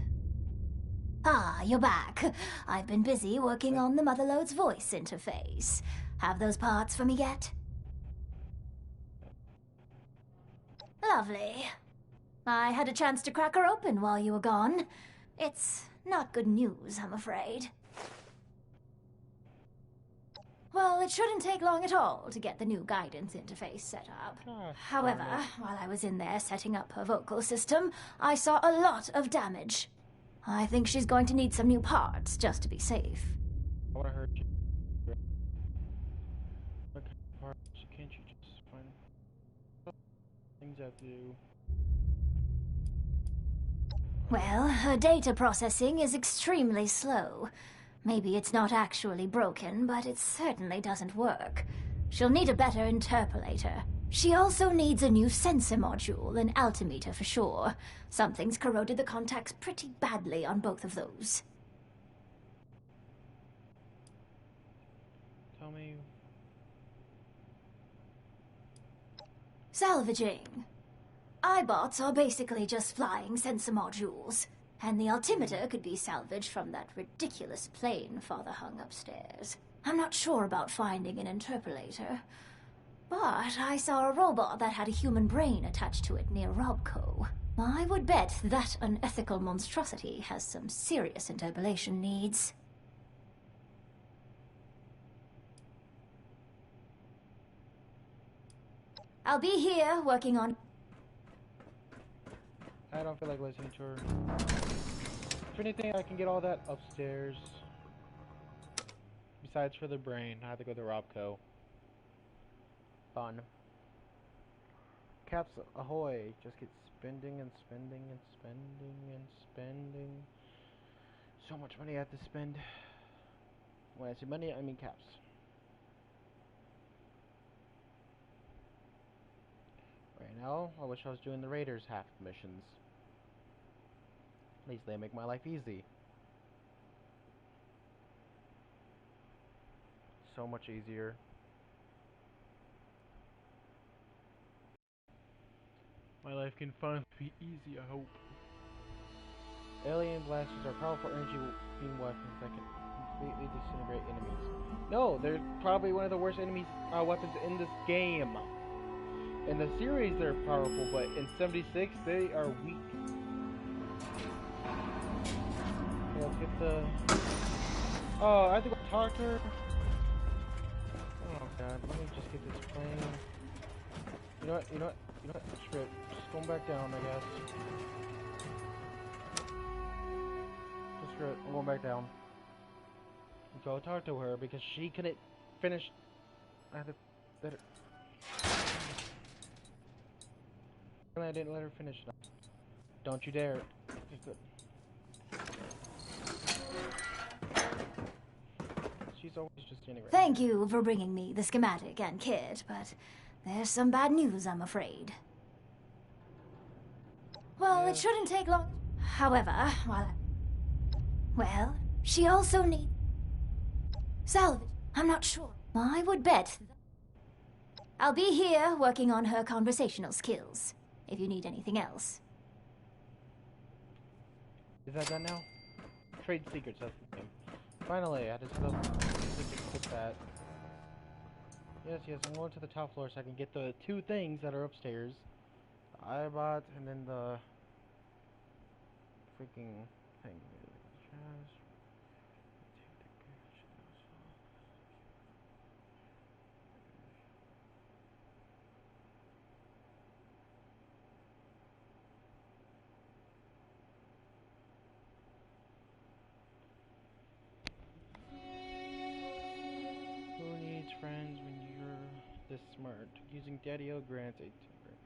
Speaker 18: Ah, you're back. I've been busy working on the Motherlode's voice interface. Have those parts for me yet? Lovely. I had a chance to crack her open while you were gone. It's not good news, I'm afraid. Well, it shouldn't take long at all to get the new guidance interface set up. However, while I was in there setting up her vocal system, I saw a lot of damage. I think she's going to need some new parts just to be safe.
Speaker 1: I want to hurt you. What kind of parts can't you just find things I have to do?
Speaker 18: Well, her data processing is extremely slow. Maybe it's not actually broken, but it certainly doesn't work. She'll need a better interpolator. She also needs a new sensor module, an altimeter for sure. Something's corroded the contacts pretty badly on both of those.
Speaker 1: Tell me.
Speaker 18: Salvaging. iBots are basically just flying sensor modules, and the altimeter could be salvaged from that ridiculous plane Father hung upstairs. I'm not sure about finding an interpolator, but I saw a robot that had a human brain attached to it near Robco. I would bet that unethical monstrosity has some serious interpolation needs. I'll be here working on...
Speaker 1: I don't feel like listening to her. If anything, I can get all that upstairs. Besides for the brain, I have to go to Robco. Fun. Caps ahoy! Just get spending and spending and spending and spending. So much money I have to spend. When I say money, I mean caps. Right now, I wish I was doing the Raiders half missions. At least they make my life easy. So much easier. My life can finally be easy, I hope. Alien blasters are powerful energy beam weapons that can completely disintegrate enemies. No, they're probably one of the worst enemies weapons in this game. In the series they're powerful, but in 76 they are weak. Okay, let's get the... Oh, I have to go talk to her? Oh god, let me just get this plane. You know what? Screw it. Just going back down, I guess. Just screw it. I'm going back down. Go talk to her because she couldn't finish. I had to let her. I didn't let her finish. Don't you dare. She's always just standing right.
Speaker 18: Thank you for bringing me the schematic and kit, but there's some bad news, I'm afraid. Well, it shouldn't take long. However, well, she also needs salvage. I'm not sure. I would bet. I'll be here working on her conversational skills, if you need anything else.
Speaker 1: Is that done now? Trade secrets, that's the thing. Finally, I just have to put that. Yes, I'm going to the top floor so I can get the two things that are upstairs. The iBot and then the freaking thing. Who needs friends when you're this smart? Using Daddy-O grants a temporary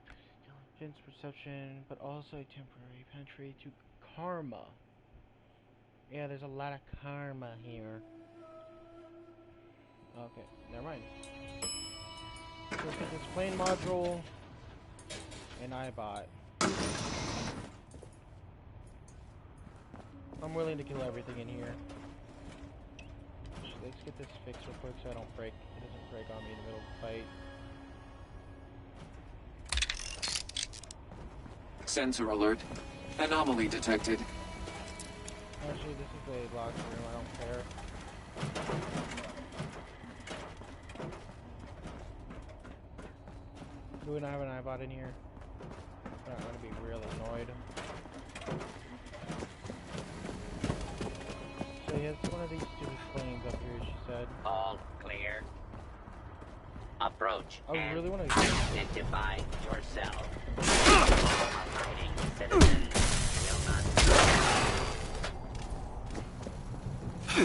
Speaker 1: intelligence perception, but also a temporary penetrate to karma. Yeah, there's a lot of karma here. Okay, never mind. So let's get this plane module and iBot. I'm willing to kill everything in here. Let's get this fixed real quick so I don't break. It doesn't break on me in the middle of the fight.
Speaker 15: Sensor alert. Anomaly detected.
Speaker 1: Actually, this is a locked room. I don't care. Do we not have an iBot in here? I'm gonna be real annoyed. So he has one of these stupid planes up here, she said.
Speaker 16: All clear. Approach.
Speaker 1: I really want to
Speaker 16: identify yourself. Hiding citizen will not.
Speaker 1: I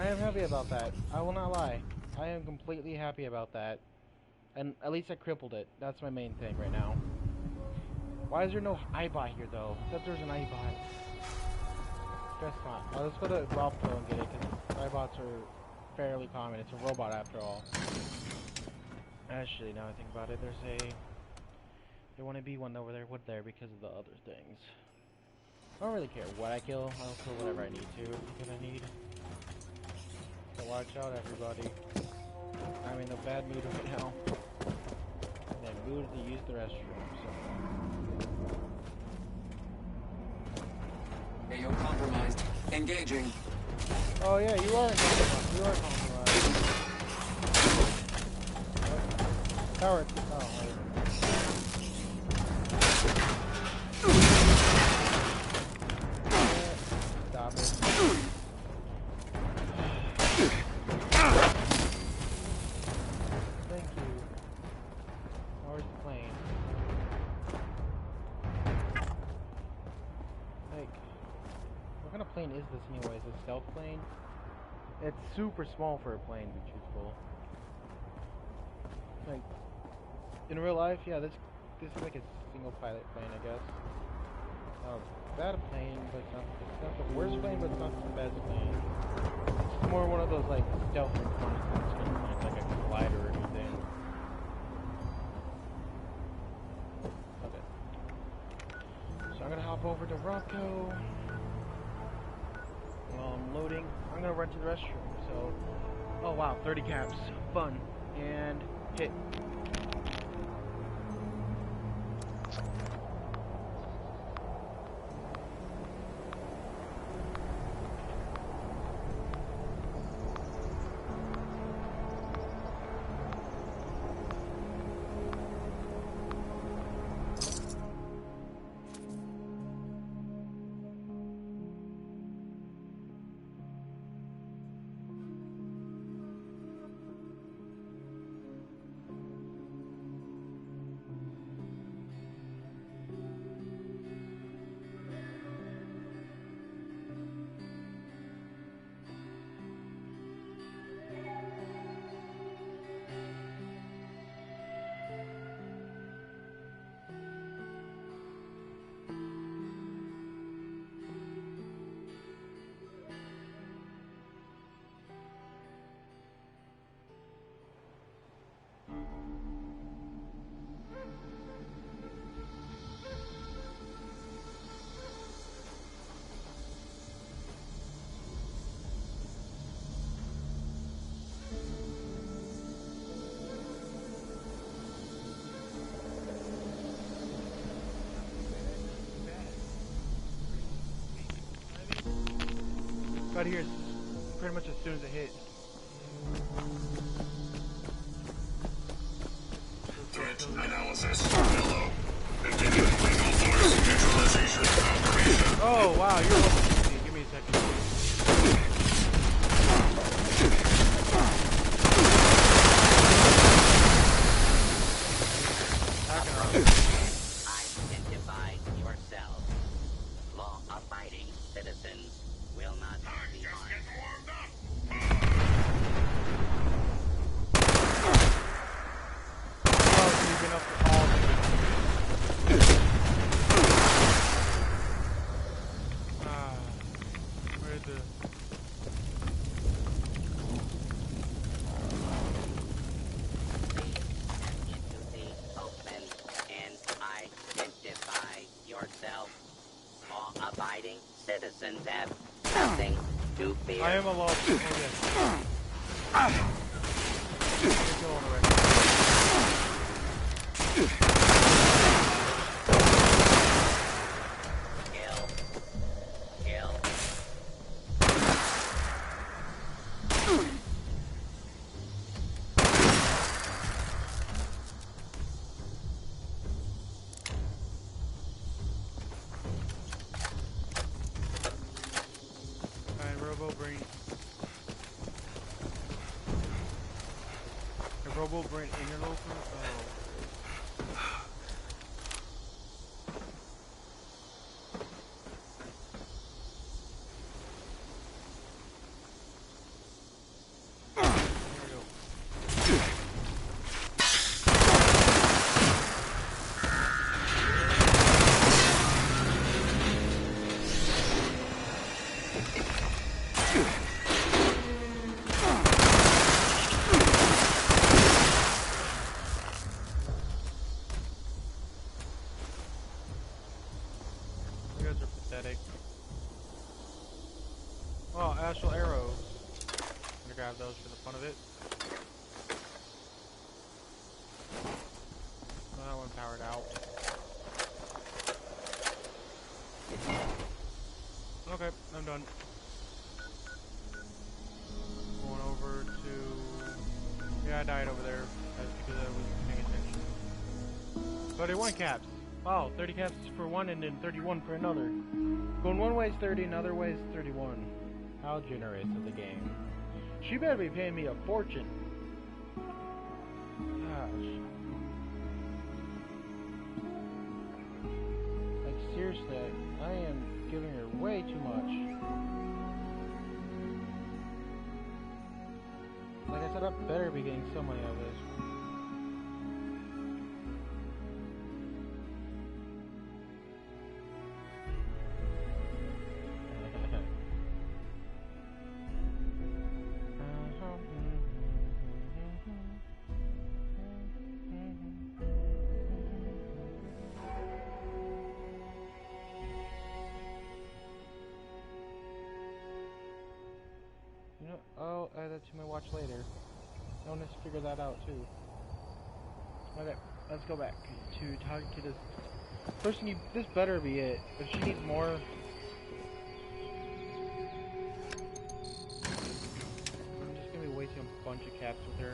Speaker 1: am happy about that. I will not lie. I am completely happy about that. And at least I crippled it. That's my main thing right now. Why is there no iBot here though? I thought there was an iBot. Guess not. Let's go to Robco and get it, because iBots are fairly common. It's a robot after all. Actually, now I think about it, there want to be one over there, would there, because of the other things. I don't really care what I kill. I'll kill whatever I need to, because I need. So watch out, everybody. I'm in a bad mood right now. I'm in a mood to use the restroom, so.
Speaker 15: AO compromised. Engaging.
Speaker 1: Oh yeah, you are compromised. You are compromised. Tower. Oh, stop it. Thank you. Where's the plane? Like, what kind of plane is this anyways? A stealth plane? It's super small for a plane, to be truthful. Like, in real life, yeah, this is like a single pilot plane, I guess. It's not a plane, but it's not the worst plane, but it's not the best plane. It's more one of those like stealth reconnaissance planes, like a glider or anything. Okay. So I'm gonna hop over to Rocco. While I'm loading, I'm gonna run to the restroom. So, oh wow, 30 caps, fun, and hit. Got here pretty much as soon as it hit.
Speaker 8: Threat analysis. Hello. Beginning legal force neutralization operation.
Speaker 1: Oh wow, you're welcome. Give me a second.
Speaker 16: Identify yourself. Law-abiding citizens will not be harmed.
Speaker 1: Oh, so you've been up for all the where's the...
Speaker 16: Open and identify yourself. Law-abiding citizens have nothing to fear.
Speaker 1: I am a law. Oh, yes. Go on the record. double brain interloper? Oh. Oh, astral arrows. I'm gonna grab those for the fun of it. Oh, that one powered out. Okay, I'm done. Going over to... Yeah, I died over there. That's because I wasn't paying attention. 31 caps. Wow, 30 caps for one and then 31 for another. Going one way is 30, another way is 31. How generous of the game. She better be paying me a fortune. Gosh. Like, seriously, I am giving her way too much. Like I said, I better be getting some money out of this. I'll add that to my watch later. I want to figure that out too. Okay, let's go back to talking to this person. This better be it. If she needs more, I'm just gonna be wasting a bunch of caps with her.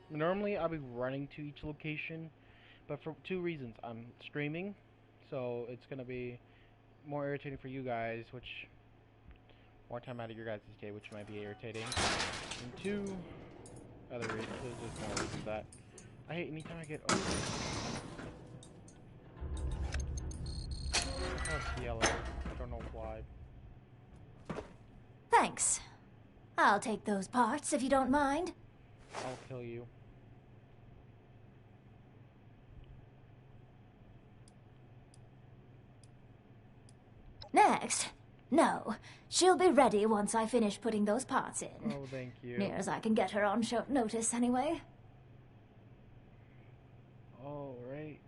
Speaker 1: Normally I'll be running to each location, but for two reasons. I'm streaming, so it's gonna be more irritating for you guys, which more time out of your guys' day, which might be irritating. And two other reasons, there's just more reasons that I hate anytime I get over. That's yellow. I don't know why.
Speaker 18: Thanks. I'll take those parts if you don't mind.
Speaker 1: I'll kill you.
Speaker 18: Next. No, she'll be ready once I finish putting those parts in.
Speaker 1: Oh, thank you.
Speaker 18: Near as I can get her on short notice, anyway.
Speaker 1: Alright.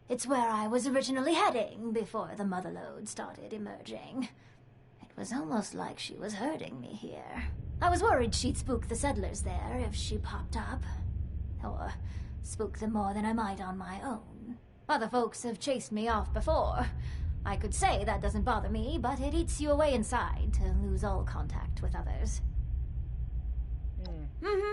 Speaker 18: It's where I was originally heading before the motherlode started emerging. It was almost like she was herding me here. I was worried she'd spook the settlers there if she popped up. Or spook them more than I might on my own. Other folks have chased me off before. I could say that doesn't bother me, but it eats you away inside to lose all contact with others.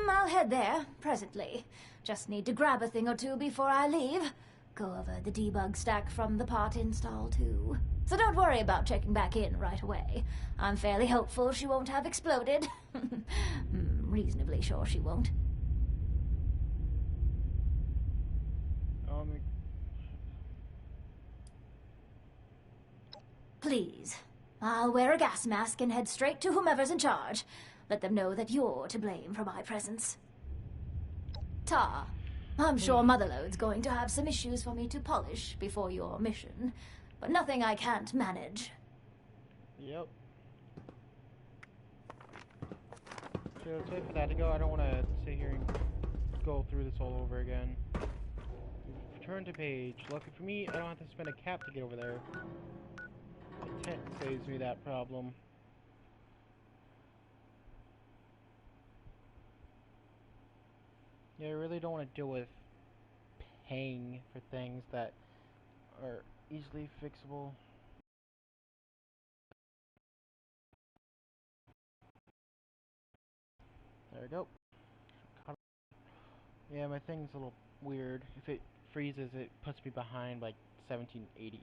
Speaker 18: I'll head there, presently. Just need to grab a thing or two before I leave. Go over the debug stack from the part install, too. So don't worry about checking back in right away. I'm fairly hopeful she won't have exploded. Reasonably sure she won't. Please. I'll wear a gas mask and head straight to whomever's in charge. Let them know that you're to blame for my presence. Tar, I'm sure Motherlode's going to have some issues for me to polish before your mission, but nothing I can't manage.
Speaker 1: Yep. So it's wait for that to go. I don't want to sit here and go through this all over again. Return to page. Lucky for me, I don't have to spend a cap to get over there. The tent saves me that problem. Yeah, I really don't want to deal with paying for things that are easily fixable. There we go. Yeah, my thing's a little weird. If it freezes, it puts me behind like 1780.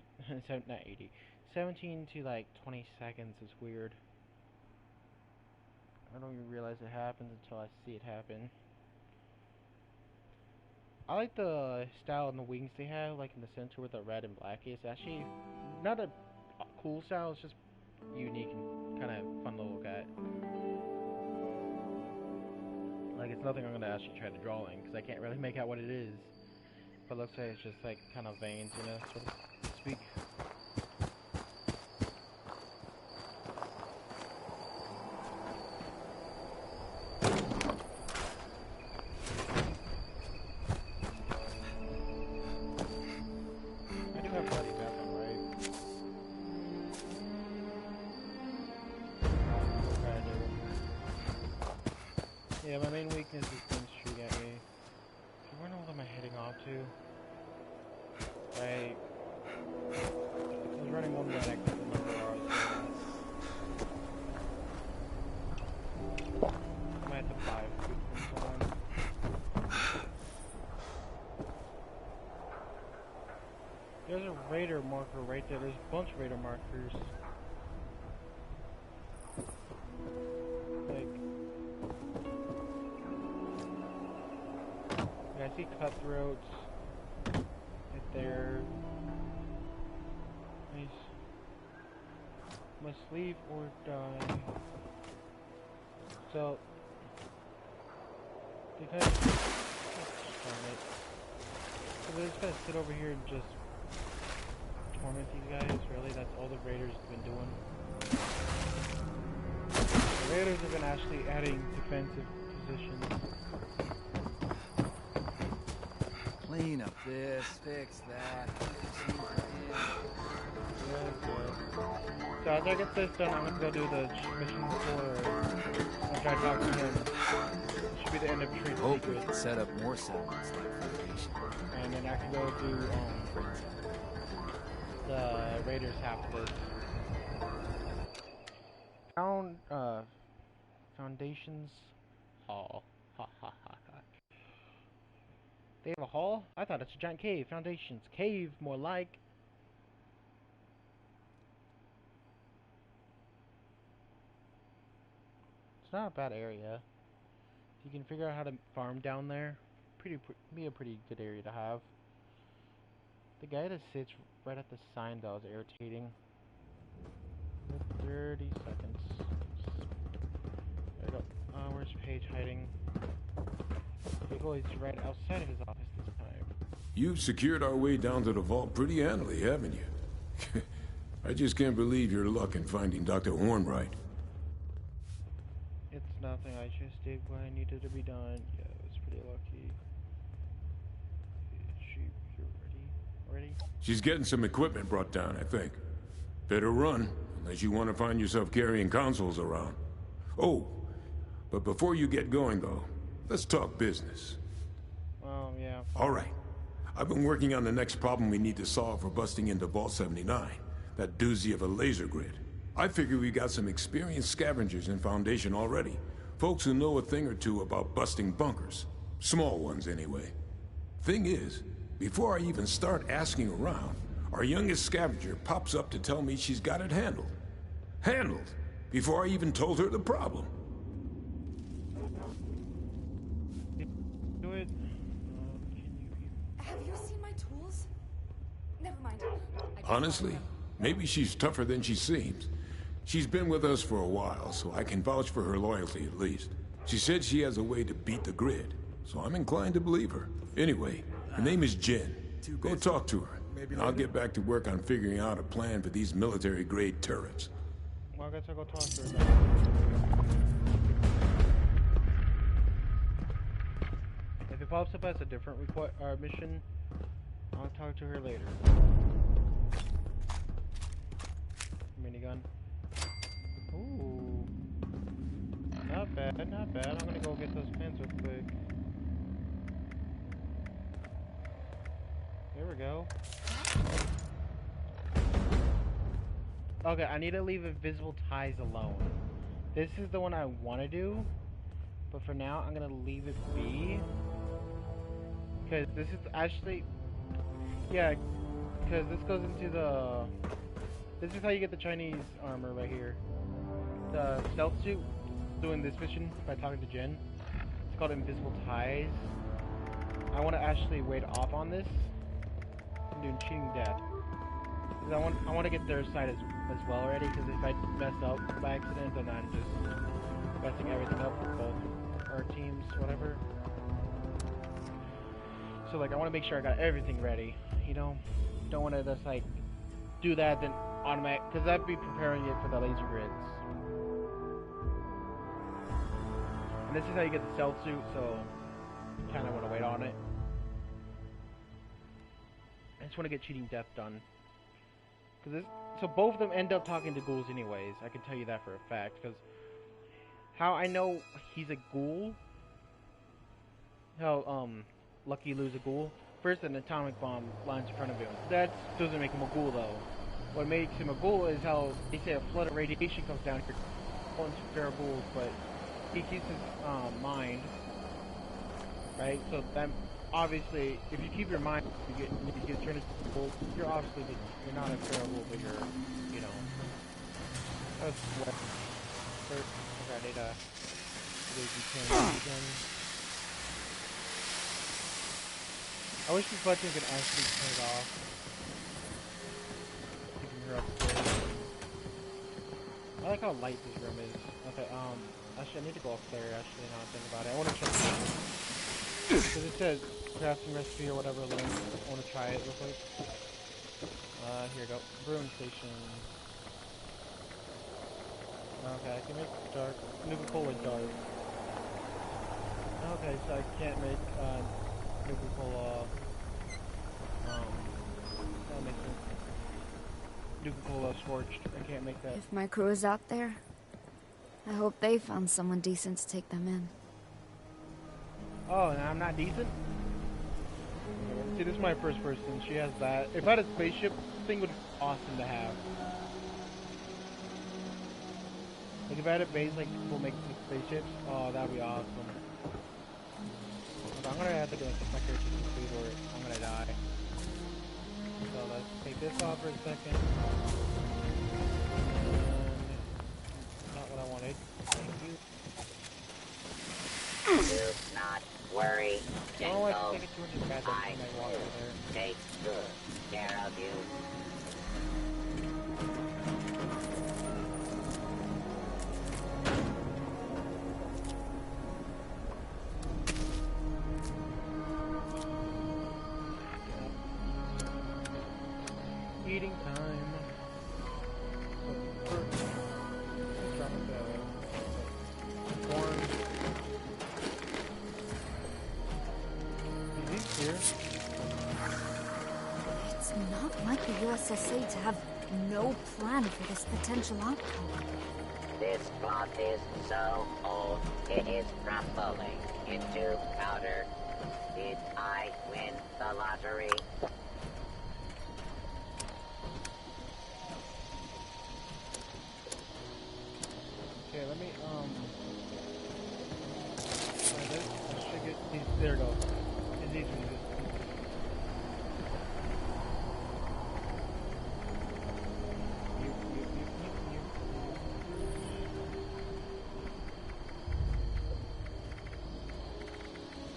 Speaker 1: Not 80. 17 to like 20 seconds is weird. I don't even realize it happens until I see it happen. I like the style and the wings they have, like in the center where the red and black is. Actually, not a cool style, it's just unique and kind of fun to look at. Like, it's nothing I'm going to actually try to draw in, because I can't really make out what it is. But it looks like it's just like kind of veins, you know, so to speak. Yeah, my main weakness is things shooting at me. So where in the world am I heading off to? Right. I was running one way and I couldn't remember where I was going. I might have to buy food from someone. There's a radar marker right there. There's a bunch of radar markers. I see cutthroats right there. Nice. Must leave or die. So they kind of so they're just gonna sit over here and just torment these guys. Really, that's all the raiders have been doing. The raiders have been actually adding defensive positions.
Speaker 11: Clean up this, fix that.
Speaker 1: So as I get this done, I'm gonna go do the mission for. I'll try to talk to him. It should be the end of trade
Speaker 11: Hope we can set up more settlements like Foundation.
Speaker 1: And then I can go do the Raiders after this. Foundations Hall. Ha ha ha ha. They have a hall? I thought it's a giant cave. Foundations. Cave, more like. It's not a bad area. If you can figure out how to farm down there, be a pretty good area to have. The guy that sits right at the sign, though, is irritating. 30 seconds. There we go. Where's Paige hiding? Oh, he's right outside of his office this time.
Speaker 10: You've secured our way down to the vault pretty handily, haven't you? I just can't believe your luck in finding Dr. Hornbright.
Speaker 1: It's nothing. I just did what I needed to be done. Yeah, it was pretty lucky. Is she here ready?
Speaker 10: She's getting some equipment brought down, I think. Better run, unless you want to find yourself carrying consoles around. Oh, but before you get going, though, let's talk business.
Speaker 1: Yeah.
Speaker 10: All right. I've been working on the next problem we need to solve for busting into Vault 79. That doozy of a laser grid. I figure we got some experienced scavengers in Foundation already. Folks who know a thing or two about busting bunkers. Small ones, anyway. Thing is, before I even start asking around, our youngest scavenger pops up to tell me she's got it handled. Handled! Before I even told her the problem.
Speaker 1: Do it.
Speaker 6: Have you seen my tools? Never mind.
Speaker 10: Honestly, maybe she's tougher than she seems. She's been with us for a while, so I can vouch for her loyalty at least. She said she has a way to beat the grid, so I'm inclined to believe her. Anyway, her name is Jen. Go talk to her, and I'll get back to work on figuring out a plan for these military-grade turrets.
Speaker 1: Well, I guess I'll go talk to her. If it pops up as a different mission, I'll talk to her later. Minigun. Ooh. Not bad, not bad. I'm gonna go get those pins real quick. There we go. Okay, I need to leave invisible ties alone. This is the one I want to do, but for now I'm gonna leave it be. Because this is actually, yeah, because this goes into the, this is how you get the Chinese armor right here. The stealth suit, doing this mission by talking to Jen. It's called Invisible Ties. I want to actually wait off on this. I'm doing cheating death. Because I want to get their side as well already. Because if I mess up by accident, then I'm just messing everything up for both our teams, whatever. So like I want to make sure I got everything ready. You know, don't want to just like do that then automatic, because I'd be preparing it for the laser grids. And this is how you get the stealth suit, so kind of want to wait on it. I just want to get cheating death done. So both of them end up talking to ghouls anyways. I can tell you that for a fact, because how I know he's a ghoul, how Lucky Lou's a ghoul. First, an atomic bomb lands in front of him. That doesn't make him a ghoul though. What makes him a ghoul is how they say a flood of radiation comes down here. Once fair ghouls, but he keeps his mind, right? So that obviously, if you keep your mind, you get turned into a ghoul. You're obviously you're not a fair ghoul, but you're, you know. That's what. First, okay, I need a again. I wish this button could actually turn it off. Keeping her upstairs. I like how light this room is. Okay, actually I need to go up there, actually, now I think about it. I want to check it. Because it says crafting recipe or whatever link. I want to try it real quick. Here we go. Brewing station. Okay, I can make it dark. Nuka-Cola dark. Okay, so I can't make, Nuka-Cola, that makes sense. Nuka-Cola scorched. I can't make that.
Speaker 17: If my crew is out there, I hope they found someone decent to take them in.
Speaker 1: Oh, and I'm not decent? See, this is my first person. She has that. If I had a spaceship, this thing would be awesome to have. Like, if I had a base, like, people make spaceships, oh, that would be awesome. I'm gonna have to go my character to speed or I'm gonna die. So let's take this off for a second. And not what I wanted. Thank you.
Speaker 16: Do not worry, Gentle. I will take good care of you.
Speaker 1: Eating time. So first, let's drop the corn. Is he here?
Speaker 17: It's not like the USSA to have no plan for this potential outcome.
Speaker 16: This cloth is so old, it is crumbling into powder. Did I win the lottery?
Speaker 1: Okay, let me, I should get these, there we go. And these ones.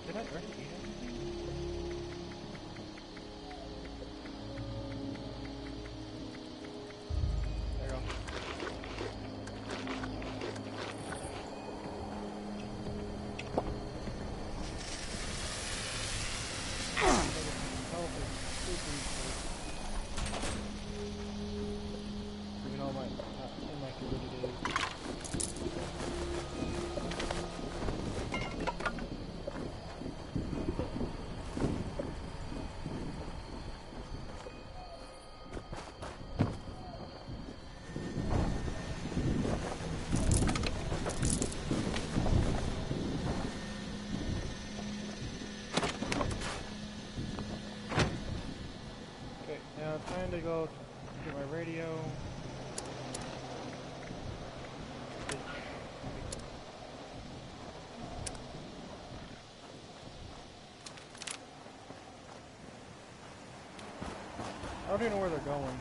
Speaker 1: Did I already eat it? There we go. Time to go get my radio. I don't even know where they're going.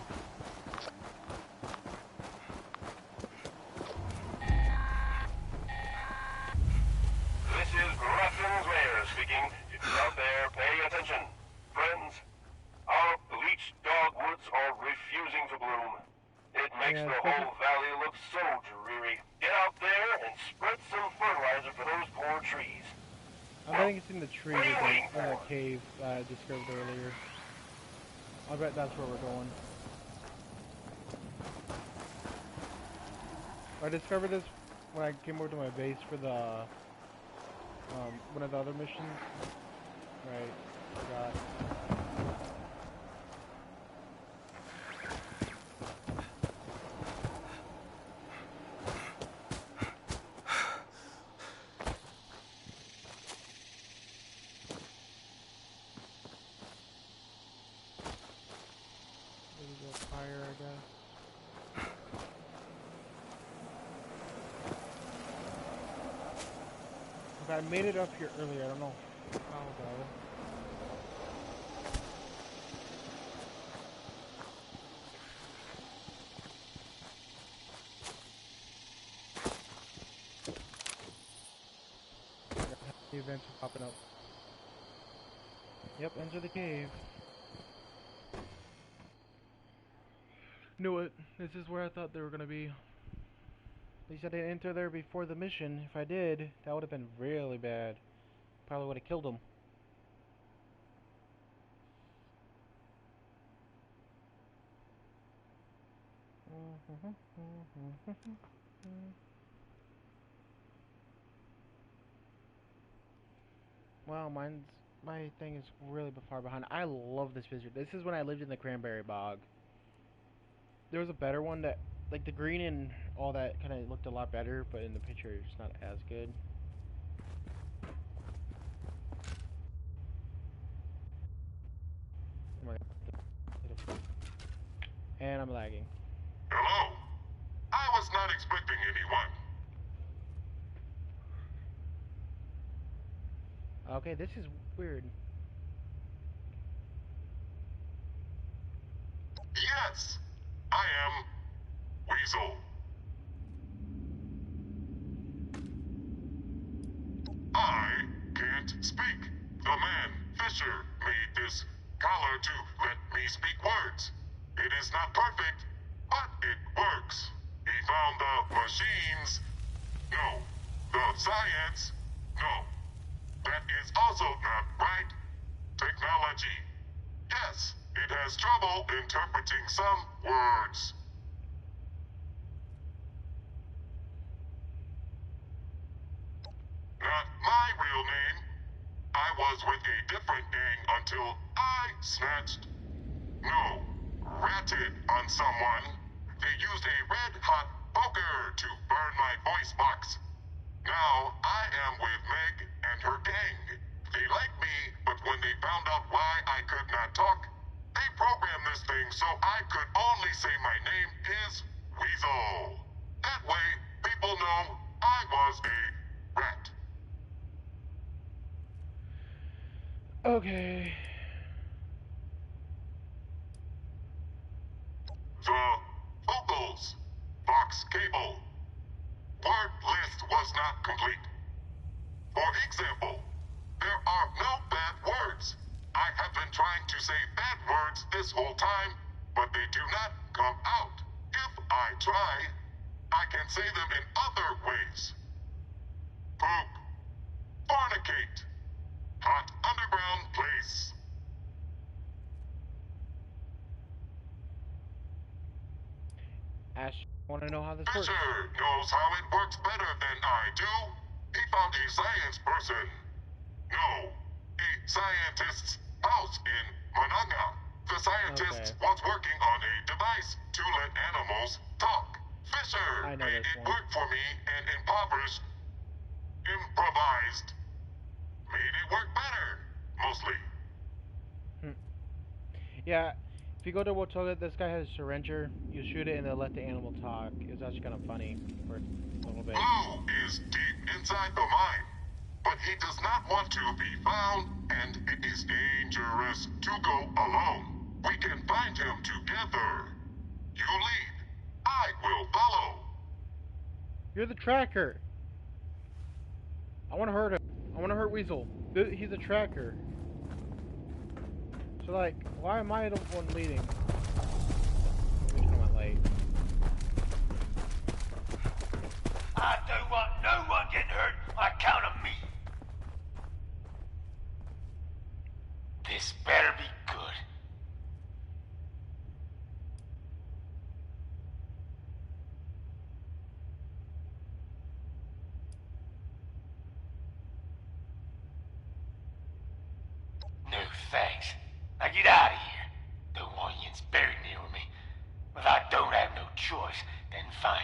Speaker 1: tree in that cave I discovered earlier. I bet that's where we're going. I discovered this when I came over to my base for the one of the other missions. Right, forgot. I made it up here earlier, I don't know how though. The events are popping up. Yep, enter the cave. Knew it. This is where I thought they were gonna be. At least I didn't enter there before the mission. If I did, that would have been really bad. Probably would have killed him. Wow, my thing is really far behind. I love this picture. This is when I lived in the cranberry bog. There was a better one that, like the green and all that, kind of looked a lot better, but in the picture it's not as good. Oh my God. And I'm lagging.
Speaker 8: Hello? I was not expecting anyone.
Speaker 1: Okay, this is weird.
Speaker 8: Yes, I am Weasel. I can't speak. The man, Fisher, made this collar to let me speak words. It is not perfect, but it works. He found the machines. No. The science. No. That is also not right. Technology. Yes, it has trouble interpreting some words. Not my real name. I was with a different gang until I snatched. No, ratted on someone. They used a red-hot poker to burn my voice box. Now I am with Meg and her gang. They like me, but when they found out why I could not talk, they programmed this thing so I could only say my name is Weasel. That way, people know I was a rat.
Speaker 1: Okay.
Speaker 8: The vocals. Vox cable. Word list was not complete. For example, there are no bad words. I have been trying to say bad words this whole time, but they do not come out. If I try, I can say them in other ways. Poop. Fornicate. Hot underground place.
Speaker 1: Ash, I want to know how this works.
Speaker 8: Fisher knows how it works better than I do. He found a science person. No, a scientist's house in Mananga. The scientist was working on a device to let animals talk. Fisher made it work for me and improvised. Made it work better, mostly.
Speaker 1: Yeah, if you go to Wotoga, this guy has a syringer. You shoot it and they'll let the animal talk. It's actually kind of funny for a little bit.
Speaker 8: Blue is deep inside the mine, but he does not want to be found, and it is dangerous to go alone. We can find him together. You lead. I will follow.
Speaker 1: You're the tracker. I want to hurt him. I want to hurt Weasel. He's a tracker. So, like, why am I the one leading? Which one am I late?
Speaker 19: I don't want no one getting hurt on account of me. This better be good. No thanks. Now get out of here. Don't want yins buried near me. If I don't have no choice, then fine.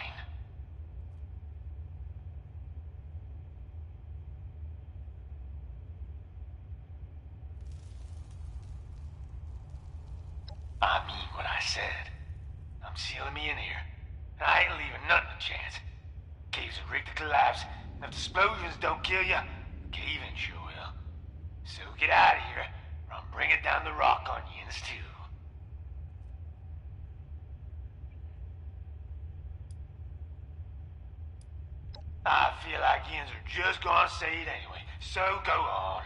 Speaker 19: I mean what I said. I'm sealing me in here. And I ain't leaving nothing to chance. Caves are rigged to collapse, and if the explosions don't kill you, the cave-in sure will. So get out of here, or I'm bringing down the rock on yins too. I feel like yins are just gonna say it anyway, so go on.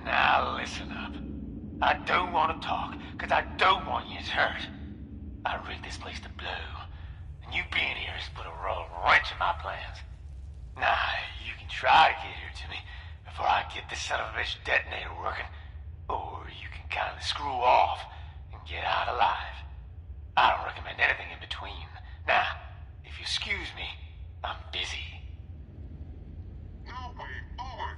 Speaker 19: Now listen up. I don't want to talk, because I don't want yins hurt. I rigged this place to blow, and you being here has put a royal wrench in my plans. Now, you can try to get here to me before I get this son of a bitch detonator working, or you can kindly screw off and get out alive. I don't recommend anything in between. Now, if you excuse me, I'm busy.
Speaker 8: No way forward.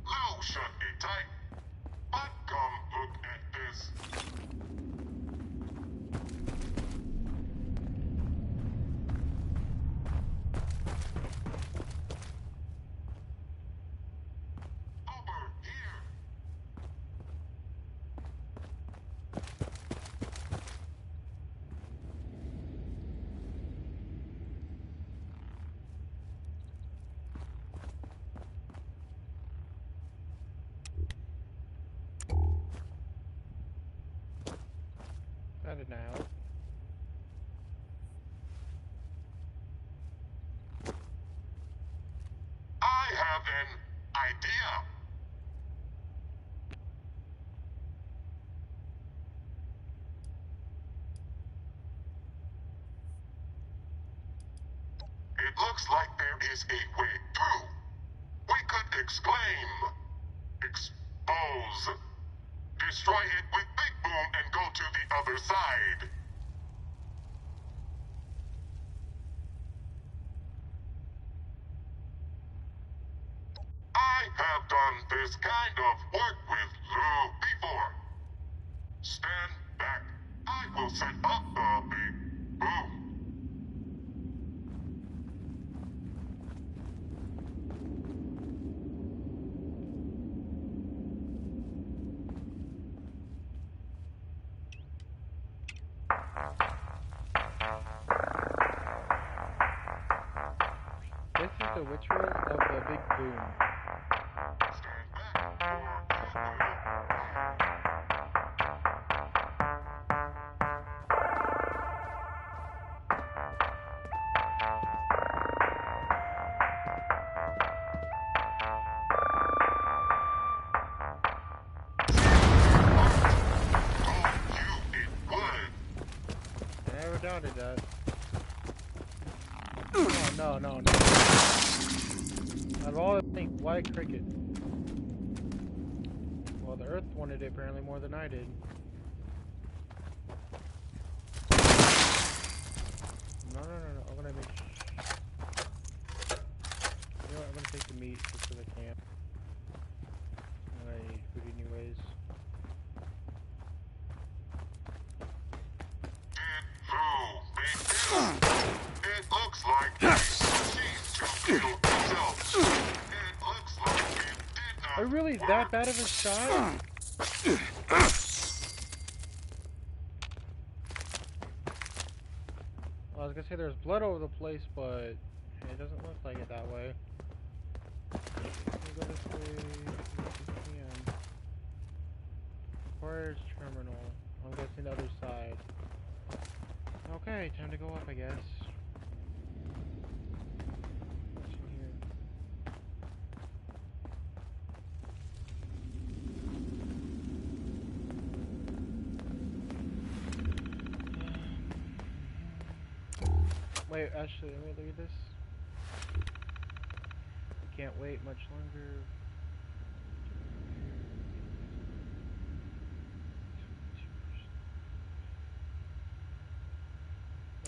Speaker 8: Lou shut me tight. But come look at this.
Speaker 1: Got it now.
Speaker 8: I have an idea. It looks like there is a way through. We could exclaim, expose, destroy it with Big Boom and go to the other side. I have done this kind of work with Lou before. Stand back. I will set up the Big Boom.
Speaker 1: This is the ritual of the Big Boom. I never doubted that. Oh, no. Out of all the things, why cricket? Well, the Earth wanted it apparently more than I did. No. I'm gonna make. You know what? I'm gonna take the meat just for the camp. I need food anyways.
Speaker 8: It looks like he seems to kill himself. It looks like it did not.
Speaker 1: Are you really that bad of a shot? Well, I was gonna say there's blood over the place, but it doesn't look like it that way. Let me go this way if we can. Where's terminal? I'm guessing the other side. Okay, time to go up, I guess. What's in here? Wait, actually, let me look at this. Can't wait much longer.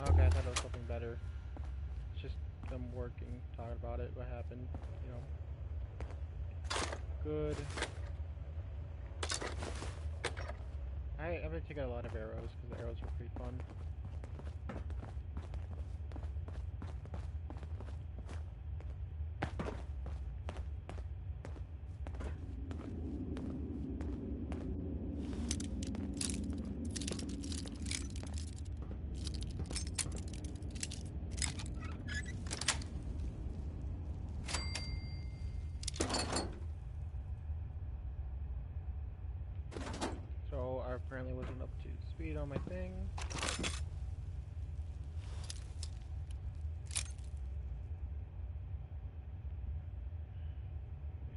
Speaker 1: Okay, I thought it was something better. It's just them working, talking about it, what happened, you know. Good. I've been taking a lot of arrows because the arrows were pretty fun. So I apparently wasn't up to speed on my thing.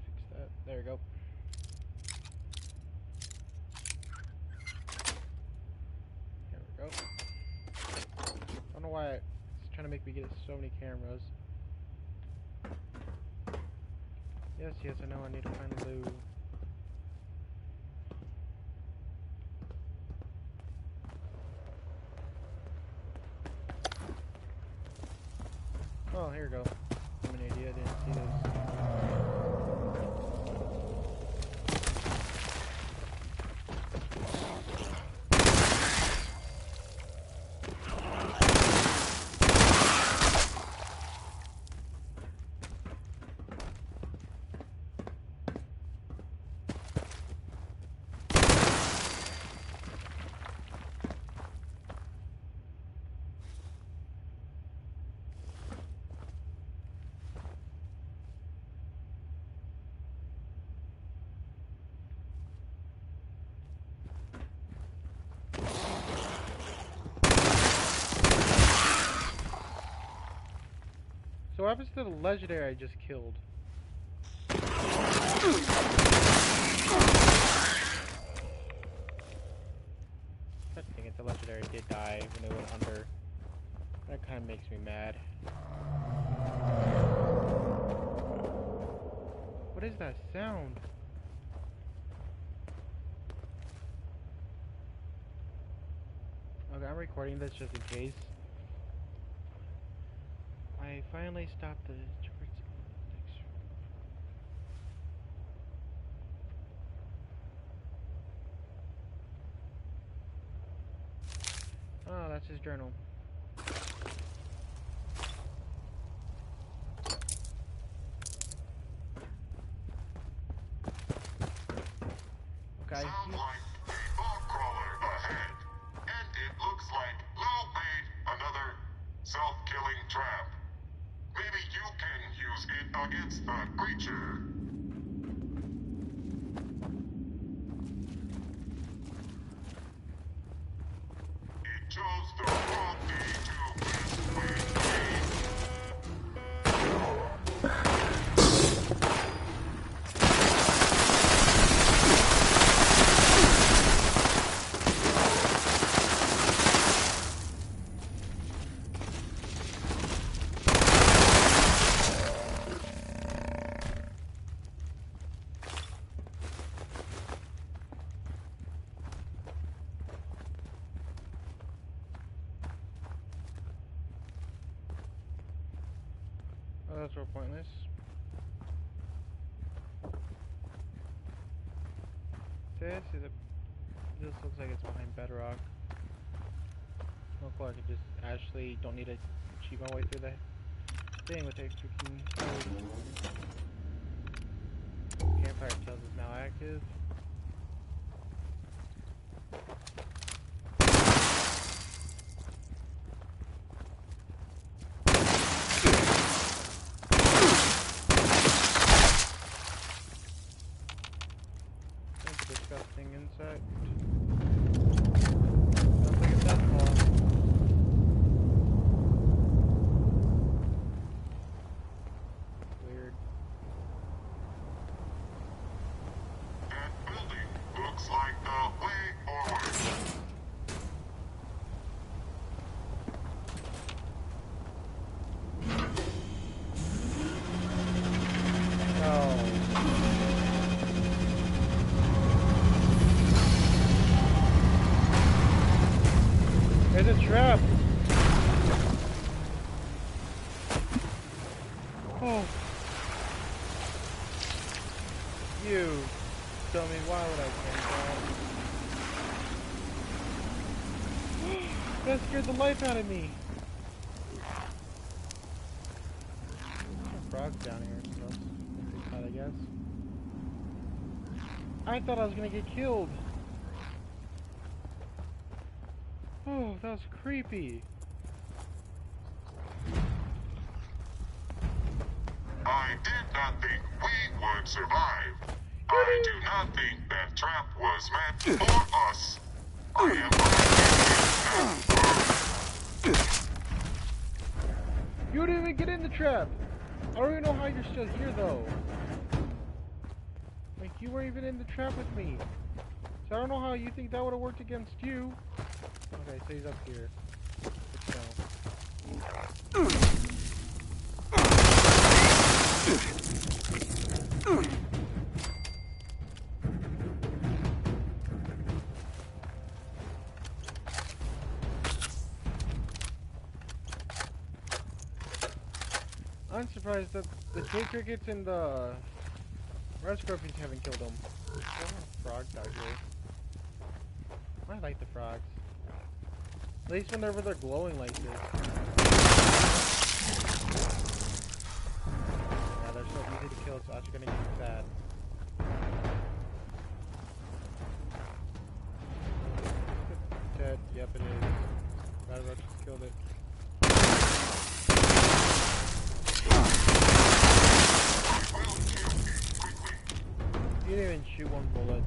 Speaker 1: Fix that. There we go. There we go. Don't know why it's trying to make me get so many cameras. Yes, I know I need to find Lou. Oh, here we go. I'm an idiot, I didn't see those. So what happens to the legendary I just killed? God dang it, the legendary did die when it went under. That kind of makes me mad. What is that sound? Okay, I'm recording this just in case. I finally stopped the charts. Oh, that's his journal. Okay.
Speaker 8: Sounds like a bog crawler ahead, and it looks like Lou made another self-killing trap. Maybe you can use it against the creature. It chose the wrong day to win.
Speaker 1: Oh, that's real pointless. This looks like it's behind bedrock. Look like I just actually don't need to cheat my way through the thing with a freaking code. Campfire Tales is now active. Disgusting insect. Sounds like a death ball. Weird.
Speaker 8: And
Speaker 1: There's a trap. Oh. You dummy, why would I think that? That scared the life out of me. Some frogs down here, so that's bad, I guess. I thought I was gonna get killed. Oh, that was creepy.
Speaker 8: I did not think we would survive. I do not think that trap was meant for us. I am
Speaker 1: You didn't even get in the trap. I don't even know how you're still here though. Like, you weren't even in the trap with me. So I don't know how you think that would have worked against you. Okay, so he's up here. I'm surprised that the J crickets and the red scorpions haven't killed them. There's a lot of frogs out here. I like the frogs. At least whenever they're glowing like this. Yeah, they're so easy to kill, it's actually gonna get sad. Dead. Yep, it is. Bad Roach just killed it. You didn't even shoot one bullet.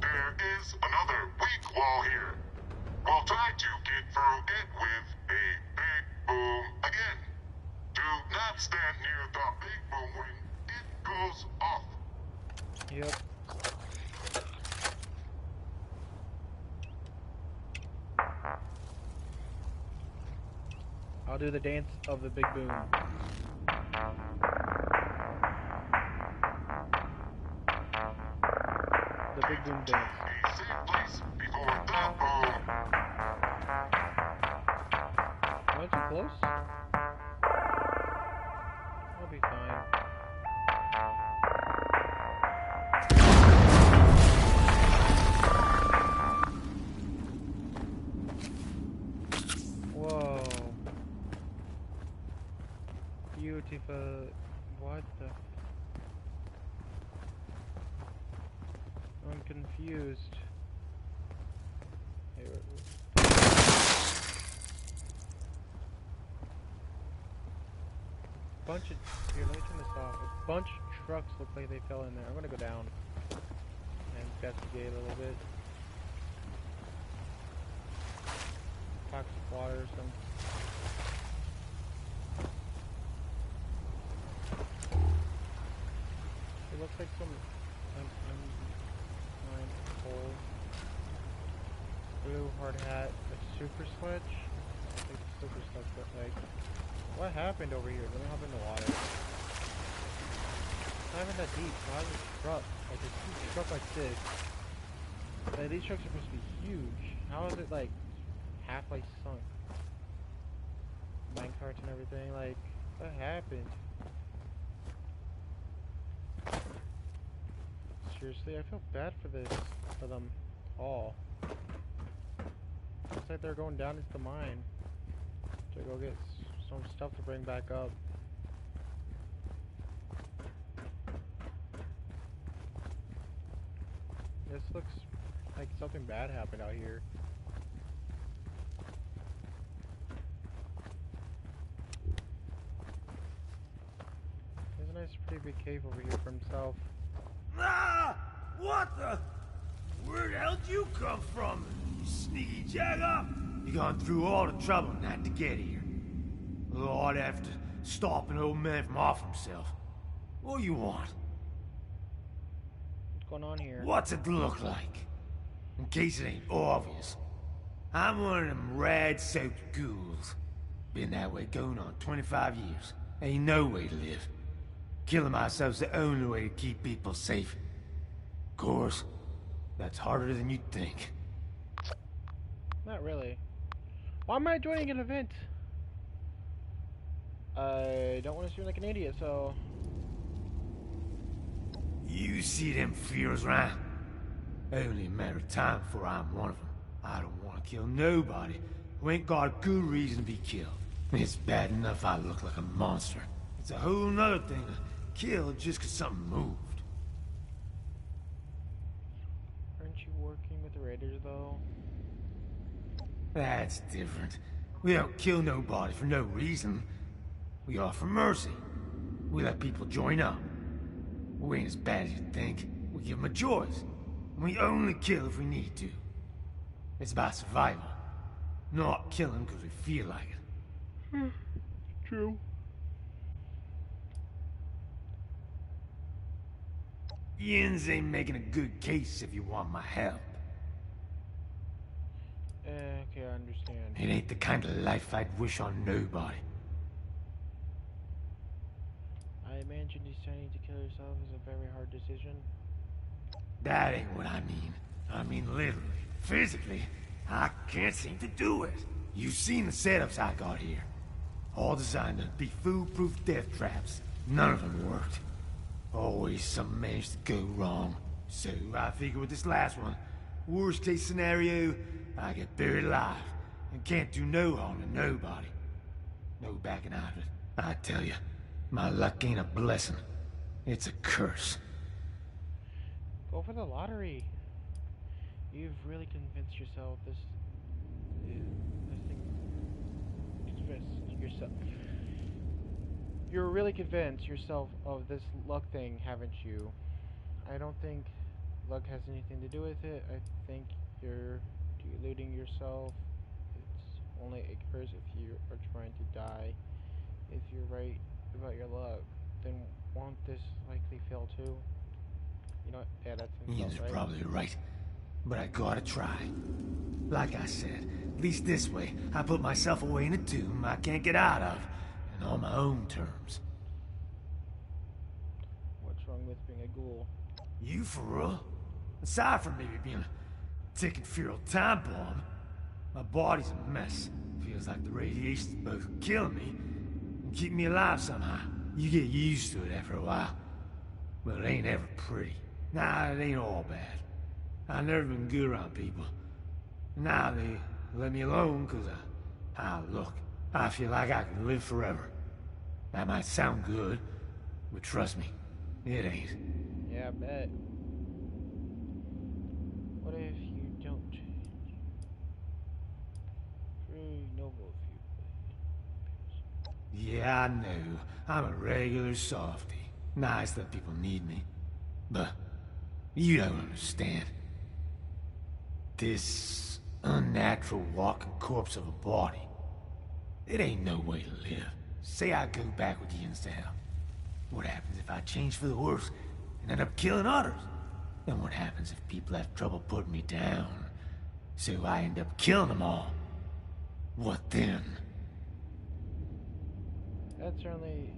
Speaker 8: There is another weak wall here. We'll try to get through it with a big boom again. Do not stand near the big boom when it goes off.
Speaker 1: Yep. I'll do the dance of the big boom. The big boom dance.
Speaker 8: A safe place before the boom.
Speaker 1: Am I too close? I'll be fine. Whoa. Beautiful. What the? I'm confused. Hey, bunch of here, let me turn this off. A bunch of trucks look like they fell in there. I'm gonna go down and investigate a little bit. Toxic water or something. It looks like some hole. Blue hard hat, a super sledge. I think it's super sledge, but like, what happened over here? Let me hop in the water. It's not even that deep. So how is a truck, like a huge truck like this? Like, these trucks are supposed to be huge. How is it like halfway sunk? Mine carts and everything. Like, what happened? Seriously, I feel bad for them all. Looks like they're going down into the mine to go get some stuff to bring back up. This looks like something bad happened out here. There's a nice, pretty big cave over here for himself.
Speaker 19: Ah! What the? Where the hell did you come from, you sneaky jagger? You gone through all the trouble not to get here. Lord, after stopping an old man from off himself. What do you want?
Speaker 1: What's going on here?
Speaker 19: What's it look like? In case it ain't obvious. I'm one of them rad-soaked ghouls. Been that way going on 25 years. Ain't no way to live. Killing myself's the only way to keep people safe. Of course,
Speaker 9: That's harder than you'd think.
Speaker 1: Not really. Why am I joining an event? I don't want to seem like an idiot, so...
Speaker 9: You see them fears, right? Only a matter of time before I'm one of them. I don't want to kill nobody who ain't got a good reason to be killed. It's bad enough I look like a monster. It's a whole nother thing to kill just 'cause something moved.
Speaker 1: Aren't you working with the Raiders, though?
Speaker 9: That's different. We don't kill nobody for no reason. We offer mercy. We let people join up. We ain't as bad as you think. We give them a choice. And we only kill if we need to. It's about survival. Not killing because we feel like it.
Speaker 1: True.
Speaker 9: Yins ain't making a good case if you want my help.
Speaker 1: Okay, I understand.
Speaker 9: It ain't the kind of life I'd wish on nobody.
Speaker 1: I imagine deciding to kill yourself is a very hard decision.
Speaker 9: That ain't what I mean. I mean literally. Physically, I can't seem to do it. You've seen the setups I got here. All designed to be foolproof death traps. None of them worked. Always something managed to go wrong. So I figure with this last one, worst case scenario, I get buried alive and can't do no harm to nobody. No backing out of it. I tell you, my luck ain't a blessing. It's a curse.
Speaker 1: Go for the lottery. You've really convinced yourself this thing. Convinced yourself. You're really convinced yourself of this luck thing, haven't you? I don't think luck has anything to do with it. I think you're deluding yourself. It's only a curse if you are trying to die. If you're right about your luck, then won't this likely fail too? You know what? Yeah, that's
Speaker 9: Ian's
Speaker 1: right?
Speaker 9: probably right. But I gotta try. Like I said, at least this way, I put myself away in a tomb I can't get out of, and on my own terms.
Speaker 1: What's wrong with being a ghoul?
Speaker 9: You for real? Aside from maybe being a ticking feral time bomb, my body's a mess. Feels like the radiation's both killing me and keeping me alive somehow. You get used to it after a while. But it ain't ever pretty. Nah, it ain't all bad. I've never been good around people. Now they let me alone because of how I look. I feel like I can live forever. That might sound good, but trust me, it ain't.
Speaker 1: Yeah, I bet. What if you don't change? Very noble of you.
Speaker 9: Yeah, I know. I'm a regular softy. Nice that people need me. But you don't understand. This unnatural walking corpse of a body, it ain't no way to live. Say I go back with you instead. What happens if I change for the worse and end up killing others? Then what happens if people have trouble putting me down? So I end up killing them all. What then?
Speaker 1: That's certainly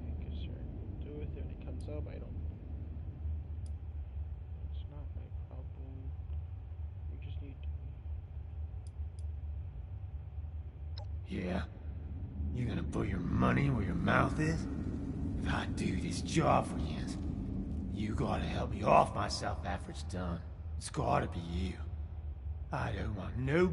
Speaker 1: a concern. Do with it when it comes up. I don't. It's not my problem. You just need to.
Speaker 9: Yeah? You gonna put your money where your mouth is? If I do this job for you, you gotta help me off myself after it's done. It's gotta be you. I don't want no